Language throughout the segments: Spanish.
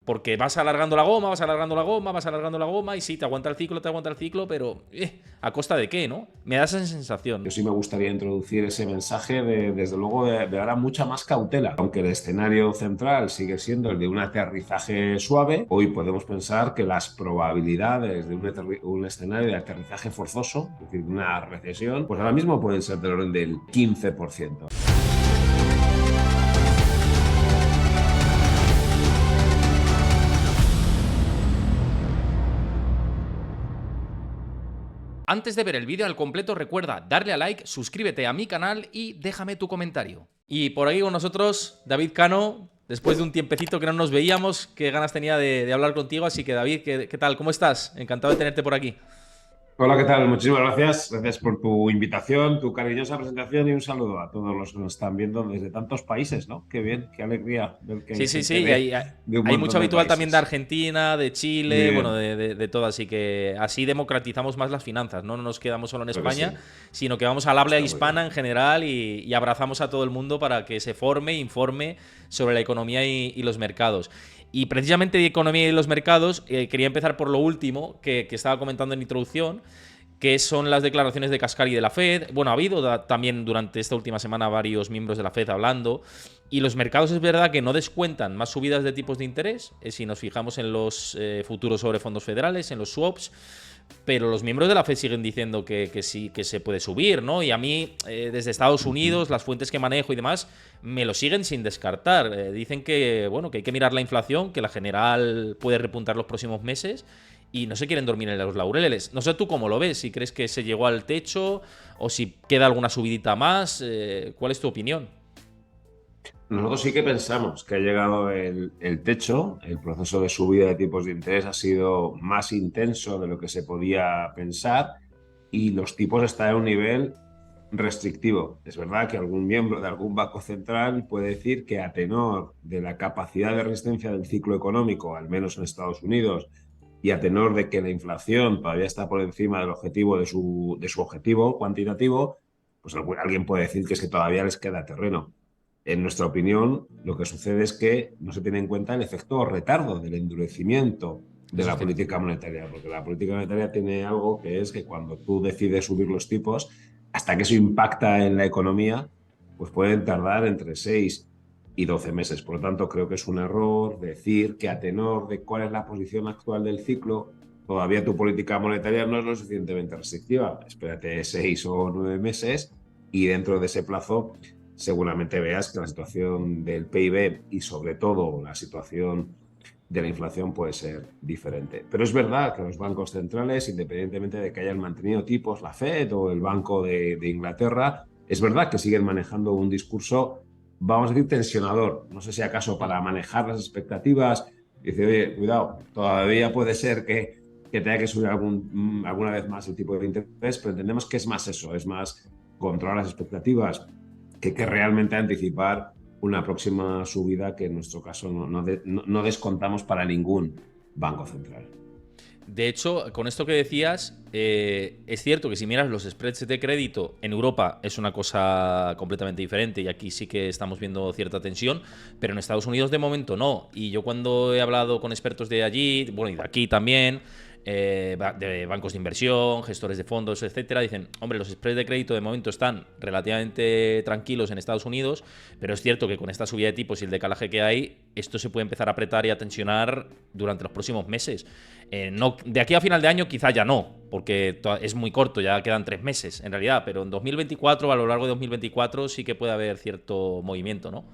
porque vas alargando la goma, vas alargando la goma, vas alargando la goma y sí, te aguanta el ciclo, pero ¿a costa de qué, no? Me da esa sensación. Yo sí me gustaría introducir ese mensaje desde luego, de ahora mucha más cautela. Aunque el escenario central sigue siendo el de un aterrizaje suave, hoy podemos pensar que las probabilidades de un escenario de aterrizaje forzoso, es decir, una recesión, pues ahora mismo pueden ser del orden del 15%. Antes de ver el vídeo al completo, recuerda darle a like, suscríbete a mi canal y déjame tu comentario. Y por ahí con nosotros, David Cano, después de un tiempecito que no nos veíamos, qué ganas tenía de hablar contigo. Así que David, ¿qué tal? ¿Cómo estás? Encantado de tenerte por aquí. Hola, ¿qué tal? Muchísimas gracias. Gracias por tu invitación, tu cariñosa presentación y un saludo a todos los que nos están viendo desde tantos países, ¿no? Qué bien, qué alegría ver que hay Sí, sí, gente sí. Y de un hay montón mucho de habitual también de países. Argentina, de Muy Chile, bueno, bien, de todo. Así que así democratizamos más las finanzas, ¿no? No nos quedamos solo en creo que España, sí. sino que vamos al habla Está muy hispana bien. en general y abrazamos a todo el mundo para que se forme e informe sobre la economía y los mercados. Y precisamente de economía y los mercados, quería empezar por lo último que estaba comentando en introducción, que son las declaraciones de Kaspari de la Fed. Bueno, ha habido también durante esta última semana varios miembros de la Fed hablando, y los mercados es verdad que no descuentan más subidas de tipos de interés, si nos fijamos en los futuros sobre fondos federales, en los swaps, pero los miembros de la Fed siguen diciendo que sí, que se puede subir, ¿no? Y a mí, desde Estados Ujú. Unidos, las fuentes que manejo y demás, me lo siguen sin descartar. Dicen que, bueno, que hay que mirar la inflación, que la general puede repuntar los próximos meses, y no se quieren dormir en los laureles. No sé tú cómo lo ves, si crees que se llegó al techo o si queda alguna subidita más. ¿Cuál es tu opinión? Nosotros sí que pensamos que ha llegado el techo. El proceso de subida de tipos de interés ha sido más intenso de lo que se podía pensar y los tipos están en un nivel restrictivo. Es verdad que algún miembro de algún banco central puede decir que a tenor de la capacidad de resistencia del ciclo económico, al menos en Estados Unidos, y a tenor de que la inflación todavía está por encima del objetivo de su objetivo cuantitativo, pues alguien puede decir que es que todavía les queda terreno. En nuestra opinión, lo que sucede es que no se tiene en cuenta el efecto retardo del endurecimiento de Eso es la cierto. política monetaria, porque la política monetaria tiene algo que es que cuando tú decides subir los tipos, hasta que eso impacta en la economía, pues pueden tardar entre 6 y 12 meses. Por lo tanto, creo que es un error decir que a tenor de cuál es la posición actual del ciclo, todavía tu política monetaria no es lo suficientemente restrictiva. Espérate 6 o 9 meses y dentro de ese plazo seguramente veas que la situación del PIB y sobre todo la situación de la inflación puede ser diferente. Pero es verdad que los bancos centrales, independientemente de que hayan mantenido tipos la Fed o el Banco de Inglaterra, es verdad que siguen manejando un discurso, vamos a decir, tensionador. No sé si acaso para manejar las expectativas, dice, oye, cuidado, todavía puede ser que tenga que subir alguna vez más el tipo de interés, pero entendemos que es más eso, es más controlar las expectativas que realmente anticipar una próxima subida que en nuestro caso no descontamos para ningún banco central. De hecho, con esto que decías, es cierto que si miras los spreads de crédito en Europa es una cosa completamente diferente y aquí sí que estamos viendo cierta tensión, pero en Estados Unidos de momento no. Y yo cuando he hablado con expertos de allí, bueno, y de aquí también, de bancos de inversión, gestores de fondos, etcétera, dicen, hombre, los spreads de crédito de momento están relativamente tranquilos en Estados Unidos, pero es cierto que con esta subida de tipos y el decalaje que hay, esto se puede empezar a apretar y a tensionar durante los próximos meses. No, de aquí a final de año quizá ya no, porque es muy corto, ya quedan 3 meses en realidad, pero en 2024, a lo largo de 2024, sí que puede haber cierto movimiento, ¿no?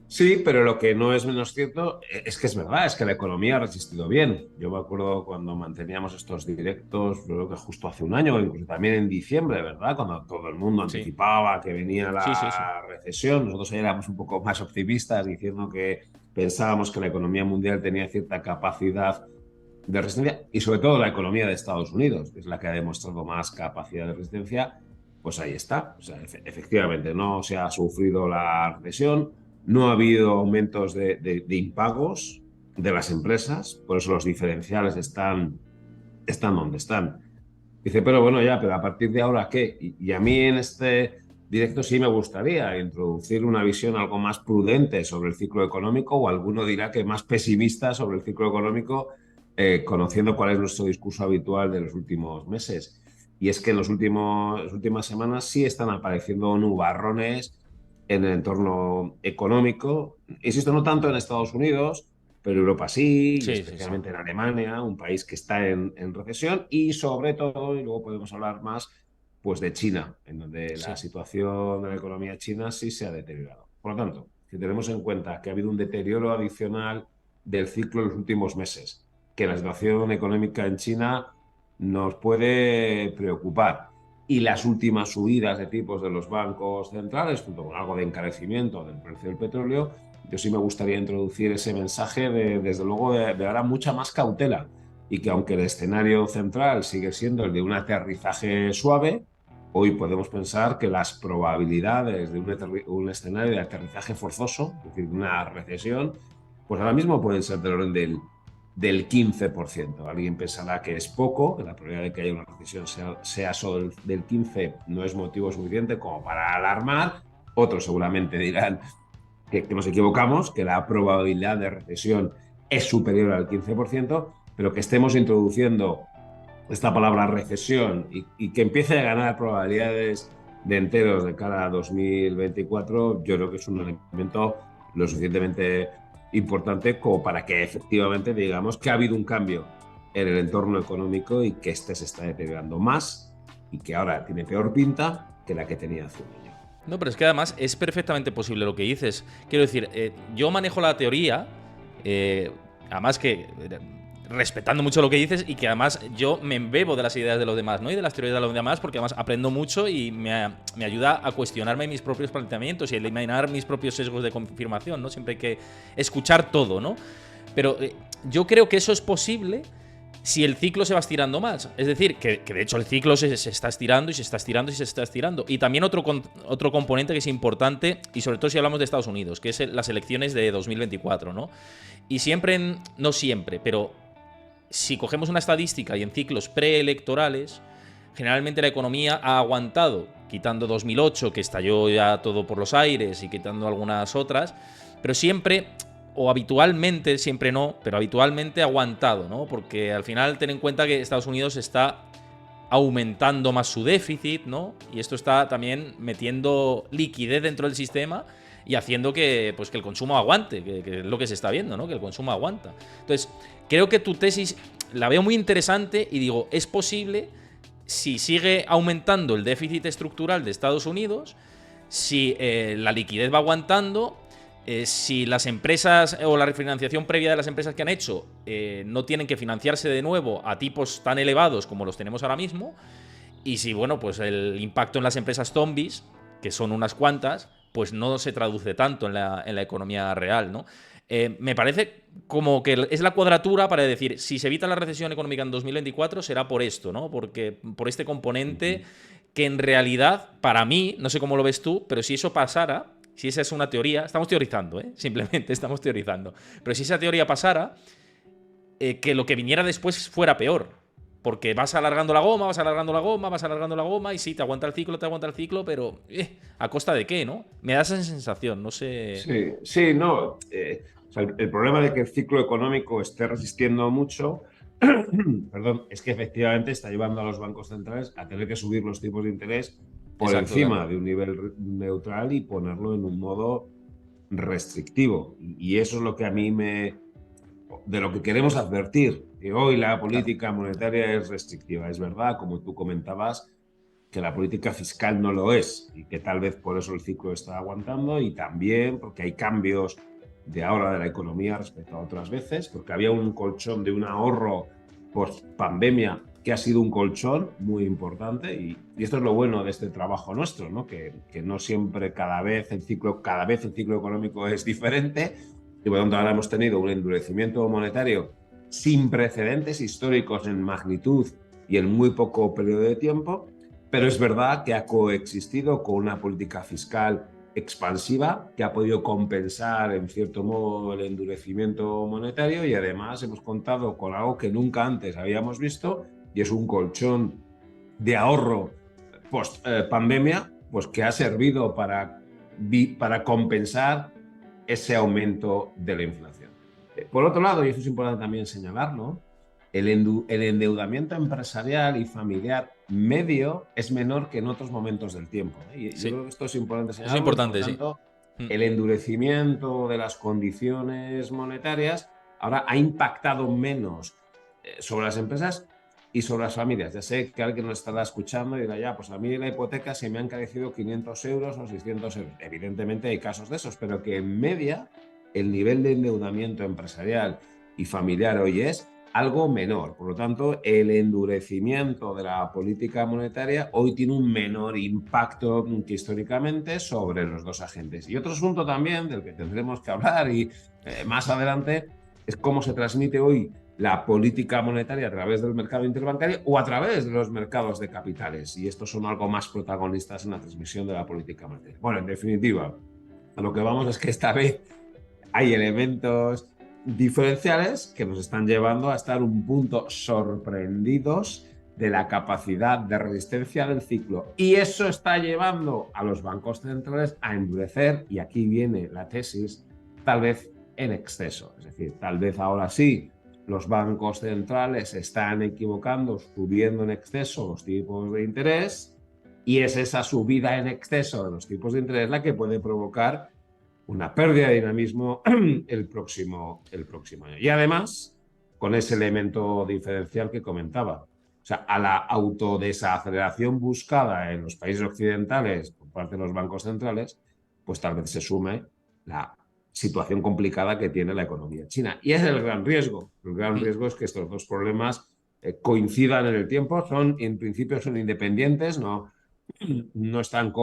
Sí, pero lo que no es menos cierto es que es verdad, es que la economía ha resistido bien. Yo me acuerdo cuando manteníamos estos directos, creo que justo hace un año, incluso también en diciembre, ¿verdad? Cuando todo el mundo Sí, anticipaba que venía sí, sí, sí. la recesión, nosotros éramos un poco más optimistas diciendo que pensábamos que la economía mundial tenía cierta capacidad de resistencia y sobre todo la economía de Estados Unidos, que es la que ha demostrado más capacidad de resistencia, pues ahí está. O sea, efectivamente, no se ha sufrido la recesión, no ha habido aumentos de impagos de las empresas, por eso los diferenciales están donde están. Dice, pero bueno, ya, pero a partir de ahora, ¿qué? Y a mí directo sí me gustaría introducir una visión algo más prudente sobre el ciclo económico, o alguno dirá que más pesimista sobre el ciclo económico, conociendo cuál es nuestro discurso habitual de los últimos meses. Y es que en las últimas semanas sí están apareciendo nubarrones en el entorno económico. Insisto, no tanto en Estados Unidos, pero Europa sí, y Sí, sí, sí. especialmente en Alemania, un país que está en recesión, y sobre todo, y luego podemos hablar más, pues de China, en donde la Sí. situación de la economía china sí se ha deteriorado. Por lo tanto, si tenemos en cuenta que ha habido un deterioro adicional del ciclo en los últimos meses, que la situación económica en China nos puede preocupar, y las últimas subidas de tipos de los bancos centrales, junto con algo de encarecimiento del precio del petróleo, yo sí me gustaría introducir ese mensaje desde luego, de ahora mucha más cautela, y que aunque el escenario central sigue siendo el de un aterrizaje suave, hoy podemos pensar que las probabilidades de un escenario de aterrizaje forzoso, es decir, una recesión, pues ahora mismo pueden ser del orden del 15%. Alguien pensará que es poco, que la probabilidad de que haya una recesión sea solo del 15%, no es motivo suficiente como para alarmar. Otros seguramente dirán que nos equivocamos, que la probabilidad de recesión es superior al 15%, pero que estemos introduciendo esta palabra recesión y que empiece a ganar probabilidades de enteros de cara a 2024, yo creo que es un elemento lo suficientemente importante como para que efectivamente digamos que ha habido un cambio en el entorno económico, y que este se está deteriorando más, y que ahora tiene peor pinta que la que tenía hace un año. No, pero es que además es perfectamente posible lo que dices. Quiero decir, yo manejo la teoría, eh, además que respetando mucho lo que dices, y que además yo me embebo de las ideas de los demás, ¿no? Y de las teorías de los demás, porque además aprendo mucho y me ayuda a cuestionarme mis propios planteamientos y a eliminar mis propios sesgos de confirmación, ¿no? Siempre hay que escuchar todo, ¿no? Pero yo creo que eso es posible si el ciclo se va estirando más. Es decir, que de hecho el ciclo se está estirando y se está estirando y se está estirando. Y también otro componente que es importante, y sobre todo si hablamos de Estados Unidos, que es las elecciones de 2024, ¿no? Y siempre, no siempre, pero si cogemos una estadística y en ciclos preelectorales, generalmente la economía ha aguantado, quitando 2008, que estalló ya todo por los aires, y quitando algunas otras, pero siempre, o habitualmente, siempre no, pero habitualmente ha aguantado, ¿no? Porque al final ten en cuenta que Estados Unidos está aumentando más su déficit, ¿no? Y esto está también metiendo liquidez dentro del sistema y haciendo que, pues, que el consumo aguante, que es lo que se está viendo, ¿no? Que el consumo aguanta. Entonces, creo que tu tesis la veo muy interesante y digo, es posible si sigue aumentando el déficit estructural de Estados Unidos, si la liquidez va aguantando, si las empresas o la refinanciación previa de las empresas que han hecho no tienen que financiarse de nuevo a tipos tan elevados como los tenemos ahora mismo, y si, bueno, pues el impacto en las empresas zombies, que son unas cuantas, pues no se traduce tanto en la economía real, ¿no? Me parece como que es la cuadratura para decir, si se evita la recesión económica en 2024 será por esto, ¿no? Porque por este componente que en realidad, para mí, no sé cómo lo ves tú, pero si eso pasara, si esa es una teoría, estamos teorizando, ¿eh? Simplemente estamos teorizando, pero si esa teoría pasara, que lo que viniera después fuera peor. Porque vas alargando la goma, vas alargando la goma, vas alargando la goma, y sí, te aguanta el ciclo, pero ¿a costa de qué, no? Me da esa sensación, no sé. Sí, sí, no. O sea, el problema de que el ciclo económico esté resistiendo mucho, perdón, es que efectivamente está llevando a los bancos centrales a tener que subir los tipos de interés por Exacto, de encima de acuerdo. un nivel neutral, y ponerlo en un modo restrictivo. Y eso es lo que a mí de lo que queremos advertir, que hoy la Claro. política monetaria es restrictiva. Es verdad, como tú comentabas, que la política fiscal no lo es, y que tal vez por eso el ciclo está aguantando, y también porque hay cambios de ahora de la economía respecto a otras veces, porque había un colchón de un ahorro post pandemia que ha sido un colchón muy importante, y esto es lo bueno de este trabajo nuestro, ¿no? Que no siempre, cada vez el ciclo económico es diferente, y por lo tanto ahora hemos tenido un endurecimiento monetario sin precedentes históricos en magnitud y en muy poco periodo de tiempo, pero es verdad que ha coexistido con una política fiscal expansiva que ha podido compensar en cierto modo el endurecimiento monetario, y además hemos contado con algo que nunca antes habíamos visto, y es un colchón de ahorro post pandemia pues que ha servido para compensar ese aumento de la inflación. Por otro lado, y esto es importante también señalarlo, el endeudamiento empresarial y familiar medio es menor que en otros momentos del tiempo. Y Sí. yo creo que esto es importante Eso es señalarlo. importante, Por tanto, sí. el endurecimiento de las condiciones monetarias ahora ha impactado menos sobre las empresas y sobre las familias. Ya sé que alguien nos estará escuchando y dirá, ya, pues a mí la hipoteca se me han encarecido 500 euros o 600 euros. Evidentemente hay casos de esos, pero que en media el nivel de endeudamiento empresarial y familiar hoy es algo menor. Por lo tanto, el endurecimiento de la política monetaria hoy tiene un menor impacto que históricamente sobre los dos agentes. Y otro asunto también del que tendremos que hablar y más adelante es cómo se transmite hoy la política monetaria a través del mercado interbancario o a través de los mercados de capitales. Y estos son algo más protagonistas en la transmisión de la política monetaria. Bueno, en definitiva, a lo que vamos es que esta vez hay elementos diferenciales que nos están llevando a estar un punto sorprendidos de la capacidad de resistencia del ciclo. Y eso está llevando a los bancos centrales a endurecer, y aquí viene la tesis, tal vez en exceso. Es decir, tal vez ahora sí los bancos centrales están equivocando, subiendo en exceso los tipos de interés, y es esa subida en exceso de los tipos de interés la que puede provocar una pérdida de dinamismo el próximo año. Y además, con ese elemento diferencial que comentaba, o sea, a la autodesaceleración buscada en los países occidentales por parte de los bancos centrales, pues tal vez se sume la situación complicada que tiene la economía china. Y es el gran riesgo. El gran riesgo es que estos dos problemas coincidan en el tiempo, en principio son independientes, no están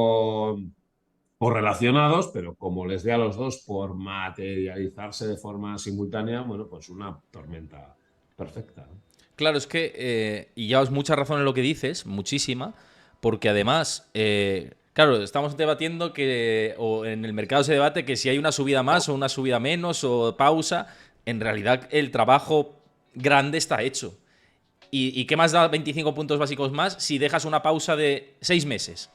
correlacionados, pero como les dé a los dos por materializarse de forma simultánea, bueno, pues una tormenta perfecta. Claro, es que, y llevas mucha razón en lo que dices, muchísima, porque además, claro, estamos debatiendo o en el mercado se debate que si hay una subida más o una subida menos o pausa, en realidad el trabajo grande está hecho. ¿Y qué más da 25 puntos básicos más si dejas una pausa de 6 meses?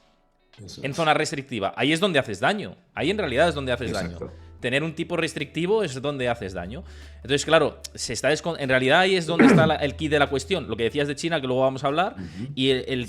En zona restrictiva. Ahí es donde haces daño. Ahí en realidad es donde haces daño. Tener un tipo restrictivo es donde haces daño. Entonces, claro, en realidad ahí es donde está el kit de la cuestión. Lo que decías de China, que luego vamos a hablar, y el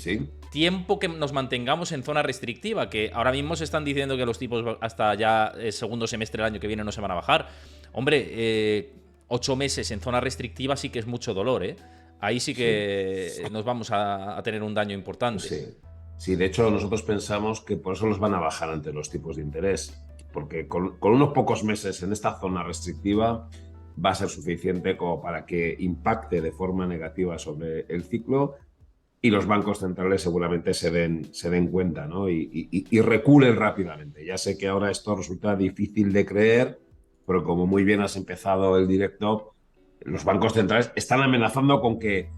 tiempo que nos mantengamos en zona restrictiva, que ahora mismo se están diciendo que los tipos hasta ya el segundo semestre del año que viene no se van a bajar. Hombre, 8 meses en zona restrictiva sí que es mucho dolor, ¿eh? Ahí sí que nos vamos a tener un daño importante. Sí, de hecho nosotros pensamos que por eso los van a bajar ante los tipos de interés, porque con unos pocos meses en esta zona restrictiva va a ser suficiente como para que impacte de forma negativa sobre el ciclo y los bancos centrales seguramente se den cuenta, ¿no? y reculen rápidamente. Ya sé que ahora esto resulta difícil de creer, pero como muy bien has empezado el directo, los bancos centrales están amenazando con que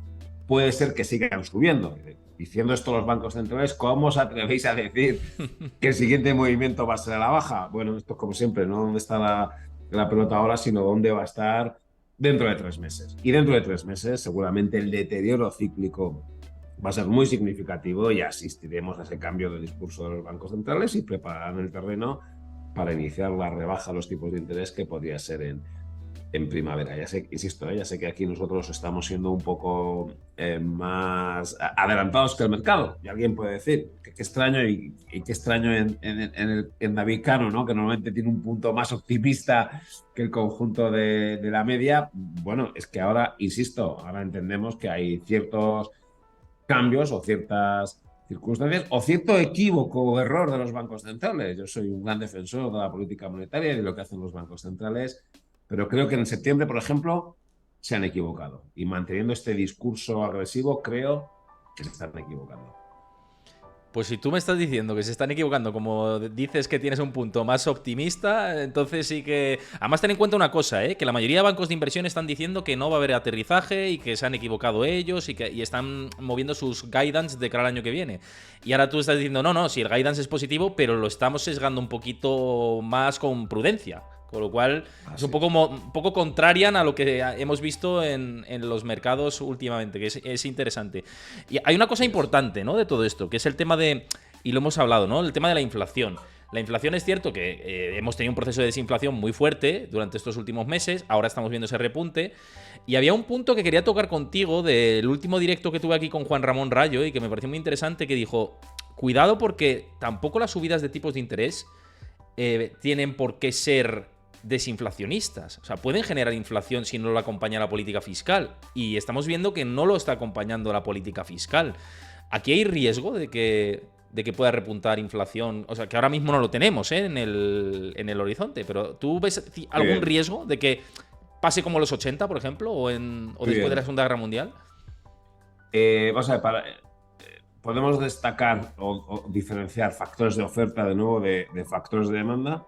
puede ser que sigan subiendo. Diciendo esto los bancos centrales, ¿cómo os atrevéis a decir que el siguiente movimiento va a ser a la baja? Bueno, esto es como siempre, no dónde está la pelota ahora, sino dónde va a estar dentro de 3 meses. Y dentro de 3 meses seguramente el deterioro cíclico va a ser muy significativo y asistiremos a ese cambio de discurso de los bancos centrales y prepararán el terreno para iniciar la rebaja de los tipos de interés que podría ser en primavera. Ya sé, insisto, ya sé que aquí nosotros estamos siendo un poco más adelantados que el mercado. Y alguien puede decir que qué extraño y qué extraño en David Cano, ¿no? Que normalmente tiene un punto más optimista que el conjunto de la media. Bueno, es que ahora, insisto, ahora entendemos que hay ciertos cambios o ciertas circunstancias o cierto equívoco o error de los bancos centrales. Yo soy un gran defensor de la política monetaria y de lo que hacen los bancos centrales, pero creo que en septiembre, por ejemplo, se han equivocado. Y manteniendo este discurso agresivo, creo que se están equivocando. Pues si tú me estás diciendo que se están equivocando, como dices que tienes un punto más optimista, entonces sí que... Además, ten en cuenta una cosa, que la mayoría de bancos de inversión están diciendo que no va a haber aterrizaje y que se han equivocado ellos y están moviendo sus guidance de cara al año que viene. Y ahora tú estás diciendo, no, si el guidance es positivo, pero lo estamos sesgando un poquito más con prudencia. Con lo cual es un poco contrarian a lo que hemos visto en los mercados últimamente, que es interesante. Y hay una cosa importante, ¿no?, de todo esto, que es el tema de y lo hemos hablado, ¿no? El tema de la inflación. La inflación es cierto que hemos tenido un proceso de desinflación muy fuerte durante estos últimos meses, ahora estamos viendo ese repunte, y había un punto que quería tocar contigo del último directo que tuve aquí con Juan Ramón Rayo y que me pareció muy interesante, que dijo, cuidado porque tampoco las subidas de tipos de interés tienen por qué ser desinflacionistas. O sea, pueden generar inflación si no lo acompaña la política fiscal. Y estamos viendo que no lo está acompañando la política fiscal. Aquí hay riesgo de que pueda repuntar inflación. O sea, que ahora mismo no lo tenemos en el horizonte. Pero ¿tú ves algún riesgo de que pase como los 80, por ejemplo, o después de la Segunda Guerra Mundial? Vamos a ver, podemos destacar o diferenciar factores de oferta de nuevo de factores de demanda.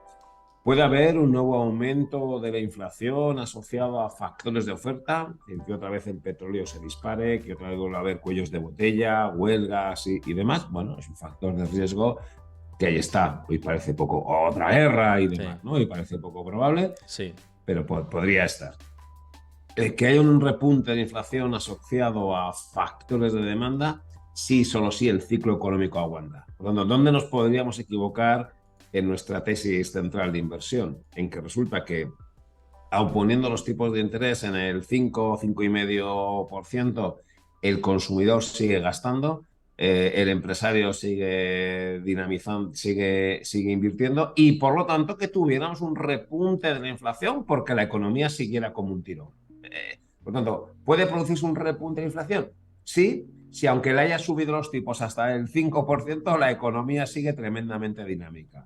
Puede haber un nuevo aumento de la inflación asociado a factores de oferta, que otra vez el petróleo se dispare, que otra vez vuelva a haber cuellos de botella, huelgas y demás. Bueno, es un factor de riesgo que ahí está. Hoy parece poco, otra guerra y demás, Sí. ¿no? Hoy parece poco probable, Sí. pero podría estar. Que haya un repunte de inflación asociado a factores de demanda, sí, solo sí el ciclo económico aguanta. Por lo tanto, ¿dónde nos podríamos equivocar en nuestra tesis central de inversión? En que resulta que, aun poniendo los tipos de interés en el 5, 5,5%, el consumidor sigue gastando, el empresario sigue dinamizando, sigue invirtiendo y por lo tanto que tuviéramos un repunte de la inflación porque la economía siguiera como un tirón. Por lo tanto, ¿puede producirse un repunte de inflación? Sí, si aunque le haya subido los tipos hasta el 5%, la economía sigue tremendamente dinámica.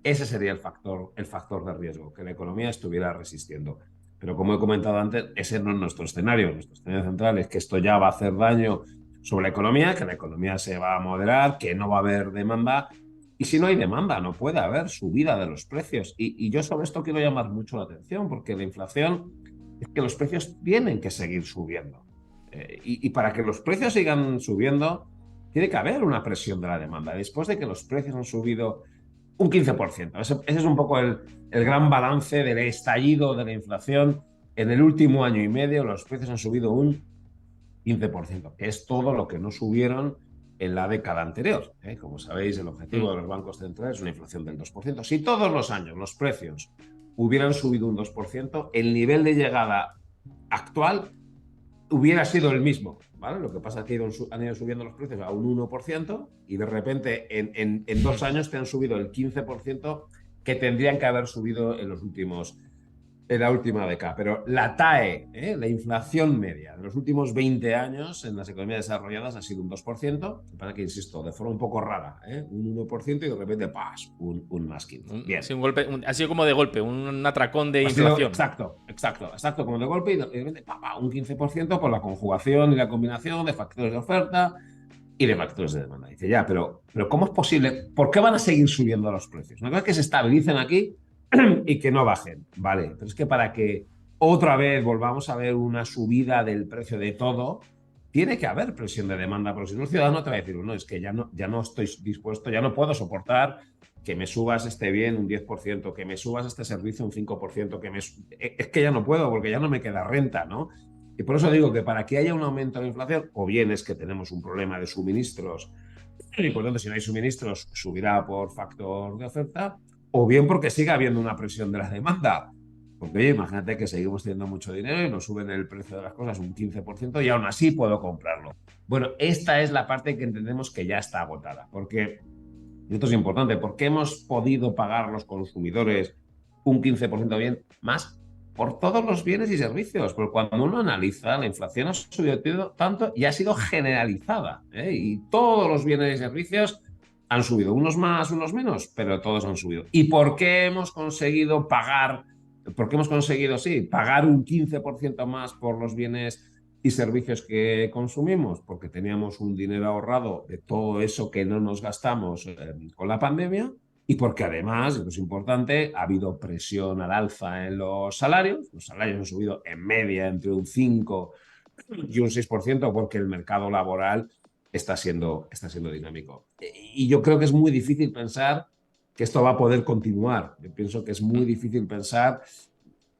Ese sería el factor de riesgo, que la economía estuviera resistiendo. Pero como he comentado antes, ese no es nuestro escenario. Nuestro escenario central es que esto ya va a hacer daño sobre la economía, que la economía se va a moderar, que no va a haber demanda. Y si no hay demanda, no puede haber subida de los precios. Y yo sobre esto quiero llamar mucho la atención, porque la inflación es que los precios tienen que seguir subiendo. Y para que los precios sigan subiendo, tiene que haber una presión de la demanda. Después de que los precios han subido un 15%. Ese es un poco el gran balance del estallido de la inflación. En el último año y medio los precios han subido un 15%, que es todo lo que no subieron en la década anterior. Como sabéis, el objetivo de los bancos centrales es una inflación del 2%. Si todos los años los precios hubieran subido un 2%, el nivel de llegada actual hubiera sido el mismo, ¿vale? Lo que pasa es que han ido subiendo los precios a un 1% y de repente en 2 años te han subido el 15% que tendrían que haber subido en la última década. Pero la TAE, la inflación media de los últimos 20 años en las economías desarrolladas ha sido un 2%, para que, insisto, de forma un poco rara, un 1% y de repente, ¡pas!, un más 15. Bien. Sí, ha sido como de golpe, un atracón de Ha sido inflación. exacto, como de golpe y de repente, un 15% por la conjugación y la combinación de factores de oferta y de factores de demanda. Dice, ya, pero ¿cómo es posible? ¿Por qué van a seguir subiendo los precios? Una cosa es que se estabilicen aquí y que no bajen, vale, pero es que para que otra vez volvamos a ver una subida del precio de todo, tiene que haber presión de demanda, porque si no el ciudadano te va a decir, no, es que ya no estoy dispuesto, ya no puedo soportar que me subas este bien un 10%, que me subas este servicio un 5%, es que ya no puedo porque ya no me queda renta, ¿no? Y por eso digo que para que haya un aumento de la inflación, o bien es que tenemos un problema de suministros, y por tanto si no hay suministros subirá por factor de oferta, o bien porque siga habiendo una presión de la demanda. Porque oye, imagínate que seguimos teniendo mucho dinero y nos suben el precio de las cosas un 15% y aún así puedo comprarlo. Bueno, esta es la parte que entendemos que ya está agotada, porque y esto es importante, porque hemos podido pagar los consumidores un 15% bien más por todos los bienes y servicios. Porque cuando uno analiza, la inflación ha subido tanto y ha sido generalizada. Y todos los bienes y servicios han subido, unos más, unos menos, pero todos han subido. ¿Y por qué hemos conseguido pagar? ¿Por qué hemos conseguido, sí, pagar un 15% más por los bienes y servicios que consumimos? Porque teníamos un dinero ahorrado de todo eso que no nos gastamos con la pandemia y porque además, y es importante, ha habido presión al alza en los salarios. Los salarios han subido en media entre un 5 y un 6% porque el mercado laboral está siendo dinámico. Y yo creo que es muy difícil pensar que esto va a poder continuar. Yo pienso que es muy difícil pensar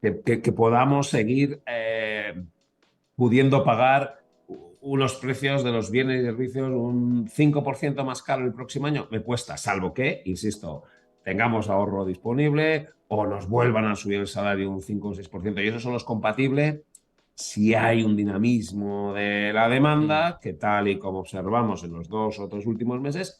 que podamos seguir pudiendo pagar unos precios de los bienes y servicios un 5% más caro el próximo año, me cuesta, salvo que, insisto, tengamos ahorro disponible o nos vuelvan a subir el salario un 5 o un 6%. Y eso solo es compatible si hay un dinamismo de la Mm. demanda que, tal y como observamos en los 2 o 3 últimos meses,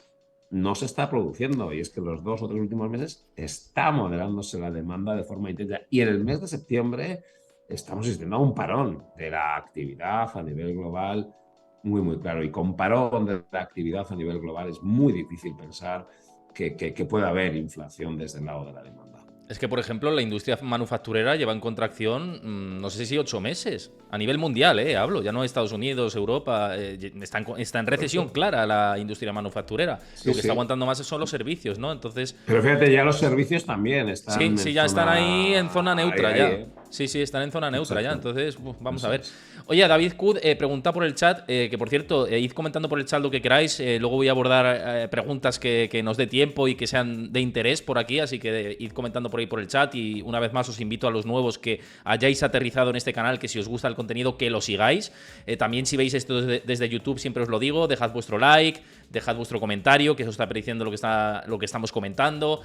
no se está produciendo. Y es que en los 2 o 3 últimos meses está moderándose la demanda de forma intensa. Y en el mes de septiembre estamos asistiendo a un parón de la actividad a nivel global muy, muy claro. Y con parón de la actividad a nivel global es muy difícil pensar que pueda haber inflación desde el lado de la demanda. Es que, por ejemplo, la industria manufacturera lleva en contracción, no sé si 8 meses, a nivel mundial, hablo, ya no Estados Unidos, Europa, está en recesión Correcto. clara la industria manufacturera. Sí, Lo que está sí. aguantando más son los servicios, ¿no? Entonces, Pero fíjate, ya los servicios también sí, están sí, en ya están ahí en zona zona ahí, neutra ahí, ya. ¿eh? Sí, sí, están en zona neutra ya. Exacto. Entonces, vamos a Eso ver. es. Oye, David Cud pregunta por el chat, que por cierto, id comentando por el chat lo que queráis. Luego voy a abordar preguntas que nos dé tiempo y que sean de interés por aquí. Así que id comentando por ahí por el chat. Y una vez más os invito a los nuevos que hayáis aterrizado en este canal, que si os gusta el contenido, que lo sigáis. También si veis esto desde YouTube, siempre os lo digo, dejad vuestro like, dejad vuestro comentario, que eso está prediciendo lo que estamos comentando.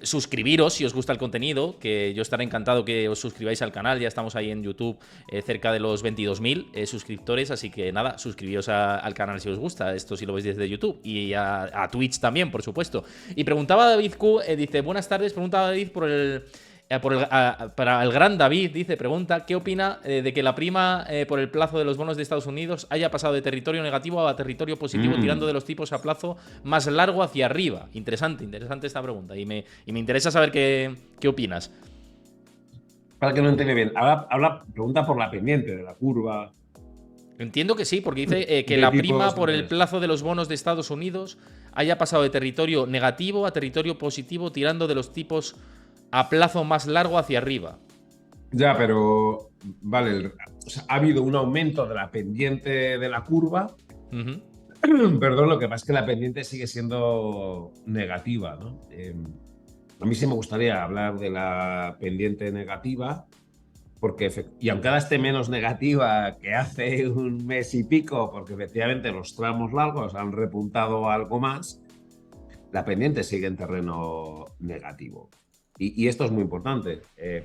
Suscribiros si os gusta el contenido, que yo estaré encantado que os suscribáis al canal. Ya estamos ahí en YouTube cerca de los 22.000 suscriptores, así que nada, suscribíos al canal si os gusta, esto si lo veis desde YouTube, y a Twitch también, por supuesto. Y preguntaba David Q, dice, buenas tardes, preguntaba David para el gran David, dice, pregunta, ¿qué opina de que la prima por el plazo de los bonos de Estados Unidos haya pasado de territorio negativo a territorio positivo, tirando de los tipos a plazo más largo hacia arriba? Interesante, interesante esta pregunta, y me interesa saber qué opinas. Para que no entiende bien, pregunta por la pendiente de la curva Entiendo que sí, porque dice que de la prima tipos de por el interés. plazo de los bonos de Estados Unidos haya pasado de territorio negativo a territorio positivo, tirando de los tipos a plazo más largo hacia arriba. Ya, pero vale, o sea, ha habido un aumento de la pendiente de la curva. Ujú. Perdón, lo que pasa es que la pendiente sigue siendo negativa, ¿no? A mí sí me gustaría hablar de la pendiente negativa, porque, y aunque ahora esté menos negativa que hace un mes y pico, porque efectivamente los tramos largos han repuntado algo más, la pendiente sigue en terreno negativo. Y esto es muy importante,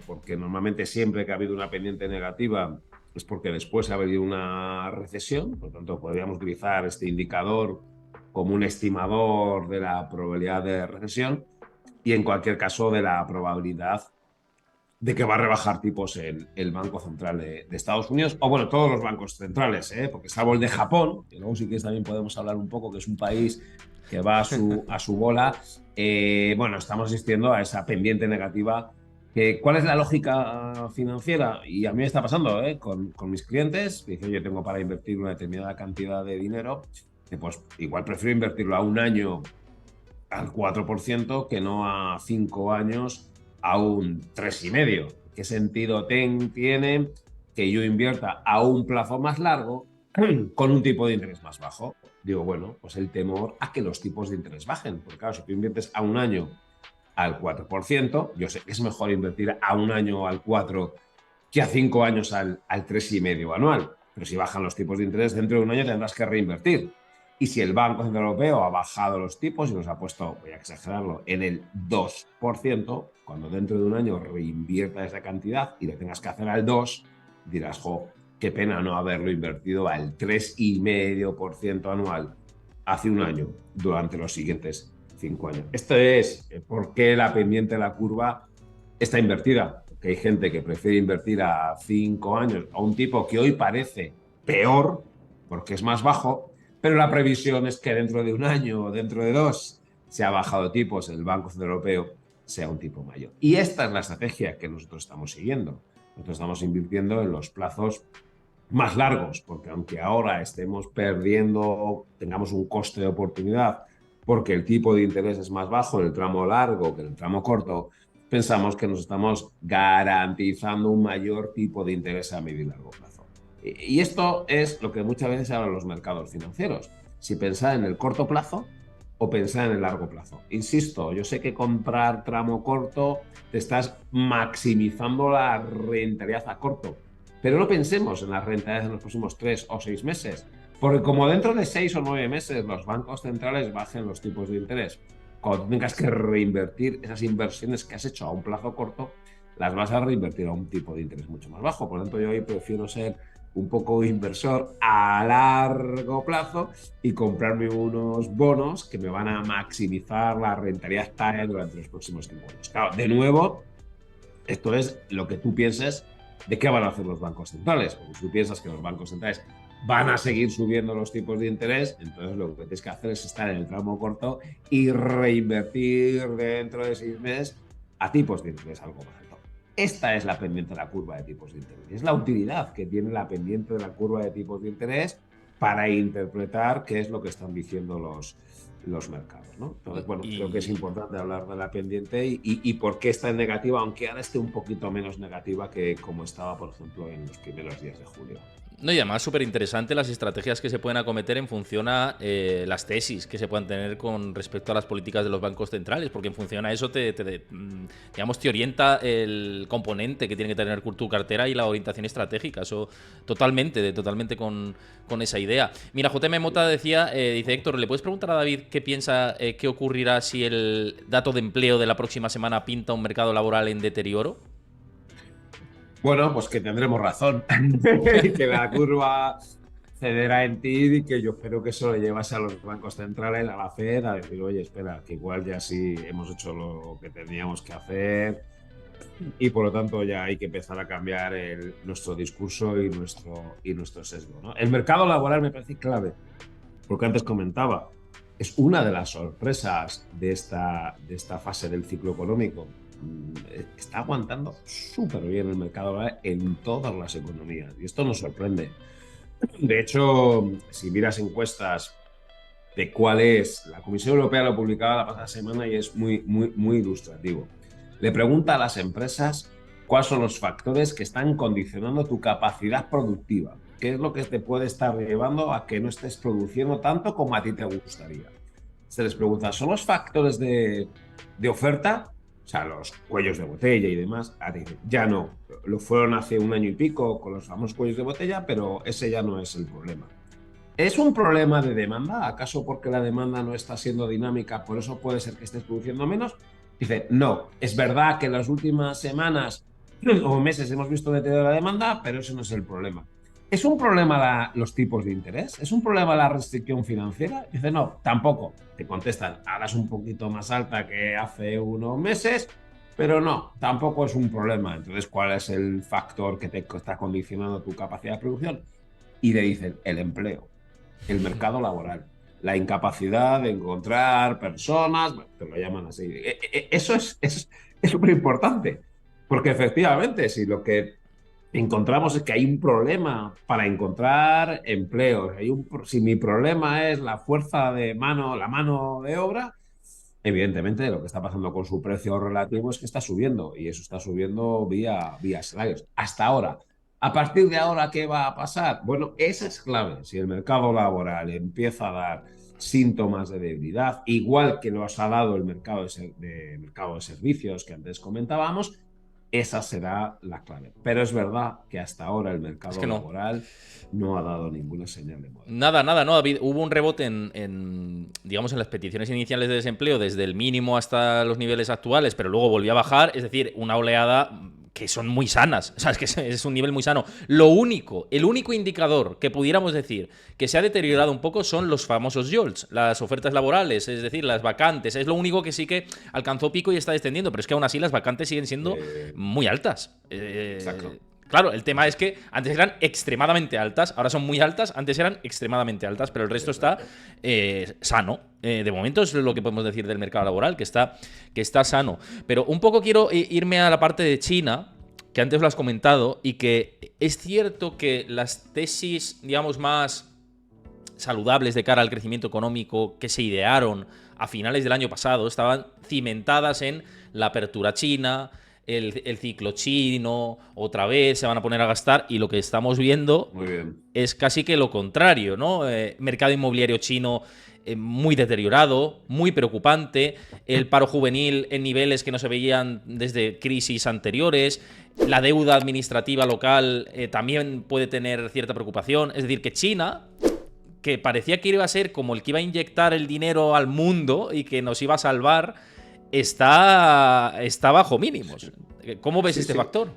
porque normalmente siempre que ha habido una pendiente negativa es porque después ha habido una recesión, por lo tanto podríamos utilizar este indicador como un estimador de la probabilidad de recesión y en cualquier caso de la probabilidad de que va a rebajar tipos el Banco Central de Estados Unidos, o bueno, todos los bancos centrales, porque salvo el de Japón, que luego sí que también podemos hablar un poco, que es un país que va a su bola, bueno, estamos asistiendo a esa pendiente negativa. ¿Cuál es la lógica financiera? Y a mí me está pasando con mis clientes, dicen, yo tengo para invertir una determinada cantidad de dinero, pues igual prefiero invertirlo a un año al 4% que no a 5 años a un 3,5%. ¿Qué sentido tiene que yo invierta a un plazo más largo con un tipo de interés más bajo? Digo, bueno, pues el temor a que los tipos de interés bajen. Porque claro, si tú inviertes a un año al 4%, yo sé que es mejor invertir a un año al 4% que a 5 años al 3,5% anual. Pero si bajan los tipos de interés, dentro de un año tendrás que reinvertir. Y si el Banco Central Europeo ha bajado los tipos y los ha puesto, voy a exagerarlo, en el 2%, cuando dentro de un año reinvierta esa cantidad y lo tengas que hacer al 2%, dirás, jo, qué pena no haberlo invertido al 3,5% anual hace un año durante los siguientes 5 años. Esto es por qué la pendiente de la curva está invertida. Porque hay gente que prefiere invertir a 5 años a un tipo que hoy parece peor porque es más bajo, pero la previsión es que dentro de un año o dentro de dos se ha bajado tipos, el Banco Central Europeo sea un tipo mayor. Y esta es la estrategia que nosotros estamos siguiendo. Nosotros estamos invirtiendo en los plazos más largos, porque aunque ahora estemos perdiendo, tengamos un coste de oportunidad, porque el tipo de interés es más bajo en el tramo largo que en el tramo corto, pensamos que nos estamos garantizando un mayor tipo de interés a medio y largo plazo. Y esto es lo que muchas veces hablan los mercados financieros. Si pensar en el corto plazo o pensar en el largo plazo. Insisto, yo sé que comprar tramo corto te estás maximizando la rentabilidad a corto, Pero no pensemos en las rentabilidades en los próximos 3 o 6 meses, porque como dentro de 6 o 9 meses los bancos centrales bajen los tipos de interés, cuando tengas que reinvertir esas inversiones que has hecho a un plazo corto, las vas a reinvertir a un tipo de interés mucho más bajo. Por lo tanto, yo hoy prefiero ser un poco inversor a largo plazo y comprarme unos bonos que me van a maximizar la rentabilidad TAE durante los próximos 5 años. Claro, de nuevo, esto es lo que tú pienses de qué van a hacer los bancos centrales. Porque si tú piensas que los bancos centrales van a seguir subiendo los tipos de interés, entonces lo que tienes que hacer es estar en el tramo corto y reinvertir dentro de 6 meses a tipos de interés algo más alto. Esta es la pendiente de la curva de tipos de interés. Es la utilidad que tiene la pendiente de la curva de tipos de interés para interpretar qué es lo que están diciendo los mercados, ¿no? Entonces, bueno, creo que es importante hablar de la pendiente y por qué está en negativa, aunque ahora esté un poquito menos negativa que como estaba, por ejemplo, en los primeros días de julio. No, y además súper interesante las estrategias que se pueden acometer en función a las tesis que se puedan tener con respecto a las políticas de los bancos centrales, porque en función a eso digamos, te orienta el componente que tiene que tener tu cartera y la orientación estratégica. Eso totalmente con esa idea. Mira, JM Mota decía, dice Héctor, ¿le puedes preguntar a David qué piensa qué ocurrirá si el dato de empleo de la próxima semana pinta un mercado laboral en deterioro? Bueno, pues que tendremos razón, que la curva cederá en ti y que yo espero que eso lo llevase a los bancos centrales, a la Fed, a decir, oye, espera, que igual ya sí hemos hecho lo que teníamos que hacer y por lo tanto ya hay que empezar a cambiar nuestro discurso y nuestro sesgo, ¿no? El mercado laboral me parece clave, porque antes comentaba, es una de las sorpresas de esta fase del ciclo económico. Está aguantando súper bien el mercado laboral en todas las economías y esto nos sorprende. De hecho, si miras encuestas de cuál es, la Comisión Europea lo publicaba la pasada semana y es muy ilustrativo. Le pregunta a las empresas cuáles son los factores que están condicionando tu capacidad productiva. ¿Qué es lo que te puede estar llevando a que no estés produciendo tanto como a ti te gustaría? Se les pregunta, ¿son los factores de oferta? O sea, los cuellos de botella y demás. Ya no. Lo fueron hace un año y pico con los famosos cuellos de botella, pero ese ya no es el problema. ¿Es un problema de demanda? ¿Acaso porque la demanda no está siendo dinámica, por eso puede ser que estés produciendo menos? Dice, no, es verdad que en las últimas semanas o meses hemos visto deterioro de la demanda, pero eso no es el problema. ¿Es un problema los tipos de interés? ¿Es un problema la restricción financiera? Dice, no, tampoco. Te contestan, ahora es un poquito más alta que hace unos meses, pero no, tampoco es un problema. Entonces, ¿cuál es el factor que te está condicionando tu capacidad de producción? Y le dicen, el empleo, el mercado laboral, la incapacidad de encontrar personas, bueno, te lo llaman así. Eso es súper importante, porque efectivamente, si lo que encontramos es que hay un problema para encontrar empleos, si mi problema es la fuerza de mano, la mano de obra, evidentemente lo que está pasando con su precio relativo es que está subiendo y eso está subiendo vía salarios. Hasta ahora. A partir de ahora, ¿qué va a pasar? Bueno, esa es clave. Si el mercado laboral empieza a dar síntomas de debilidad, igual que nos ha dado el mercado de servicios que antes comentábamos, esa será la clave. Pero es verdad que hasta ahora el Es mercado que no. laboral no ha dado ninguna señal de moderación. Nada, no, David. Hubo un rebote digamos, en las peticiones iniciales de desempleo desde el mínimo hasta los niveles actuales, pero luego volvió a bajar, es decir, una oleada que son muy sanas, o sea, es que es un nivel muy sano. El único indicador que pudiéramos decir que se ha deteriorado un poco son los famosos JOLTS, las ofertas laborales, es decir, las vacantes. Es lo único que sí que alcanzó pico y está descendiendo, pero es que aún así las vacantes siguen siendo muy altas. Exacto. Claro, el tema es que antes eran extremadamente altas, ahora son muy altas, antes eran extremadamente altas, pero el resto está sano. De momento es lo que podemos decir del mercado laboral, que está sano. Pero un poco quiero irme a la parte de China, que antes lo has comentado, y que es cierto que las tesis, digamos, más saludables de cara al crecimiento económico que se idearon a finales del año pasado estaban cimentadas en la apertura china, el ciclo chino, otra vez se van a poner a gastar y lo que estamos viendo Muy bien. es casi que lo contrario, ¿no? Mercado inmobiliario chino muy deteriorado, muy preocupante, el paro juvenil en niveles que no se veían desde crisis anteriores, la deuda administrativa local también puede tener cierta preocupación, es decir, que China, que parecía que iba a ser como el que iba a inyectar el dinero al mundo y que nos iba a salvar, está bajo mínimos. ¿Cómo ves Sí, este sí. factor?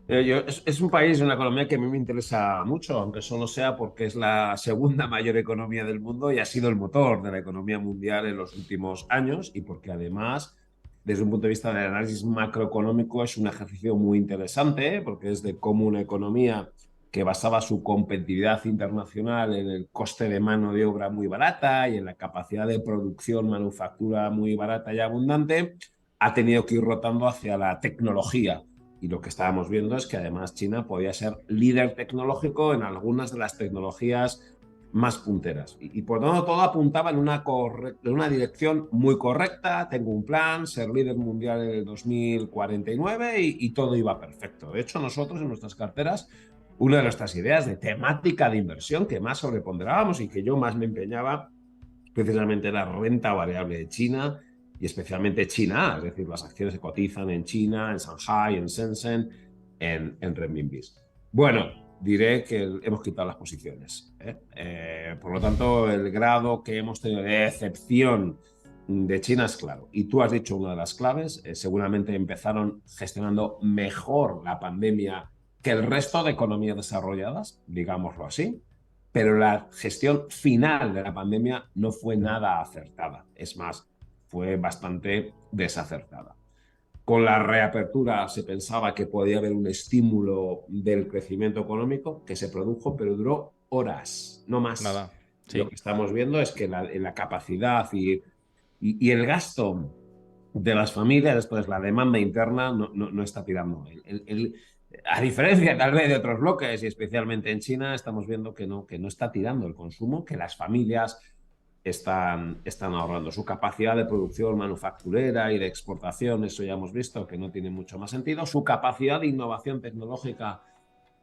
Es un país, una economía que a mí me interesa mucho, aunque solo sea porque es la segunda mayor economía del mundo y ha sido el motor de la economía mundial en los últimos años y porque además, desde un punto de vista del análisis macroeconómico, es un ejercicio muy interesante, porque es de cómo una economía que basaba su competitividad internacional en el coste de mano de obra muy barata y en la capacidad de producción, manufactura muy barata y abundante, ha tenido que ir rotando hacia la tecnología. Y lo que estábamos viendo es que además China podía ser líder tecnológico en algunas de las tecnologías más punteras. Y por lo tanto todo apuntaba en una dirección muy correcta. Tengo un plan, ser líder mundial en el 2049 y todo iba perfecto. De hecho, nosotros en nuestras carteras, una de nuestras ideas de temática de inversión que más sobreponderábamos y que yo más me empeñaba precisamente la renta variable de China y especialmente China, es decir, las acciones se cotizan en China, en Shanghai, en Shenzhen, en renminbis. Bueno, diré que hemos quitado las posiciones. Por lo tanto, el grado que hemos tenido de excepción de China es claro. Y tú has dicho una de las claves, seguramente empezaron gestionando mejor la pandemia que el resto de economías desarrolladas, digámoslo así, pero la gestión final de la pandemia no fue nada acertada. Es más, fue bastante desacertada. Con la reapertura se pensaba que podía haber un estímulo del crecimiento económico que se produjo, pero duró horas, no más. Nada, Y lo sí. que estamos viendo es que la capacidad y el gasto de las familias, esto es la demanda interna, no está tirando. A diferencia tal vez de otros bloques y especialmente en China, estamos viendo que no está tirando el consumo, que las familias están ahorrando. Su capacidad de producción manufacturera y de exportación, eso ya hemos visto que no tiene mucho más sentido. Su capacidad de innovación tecnológica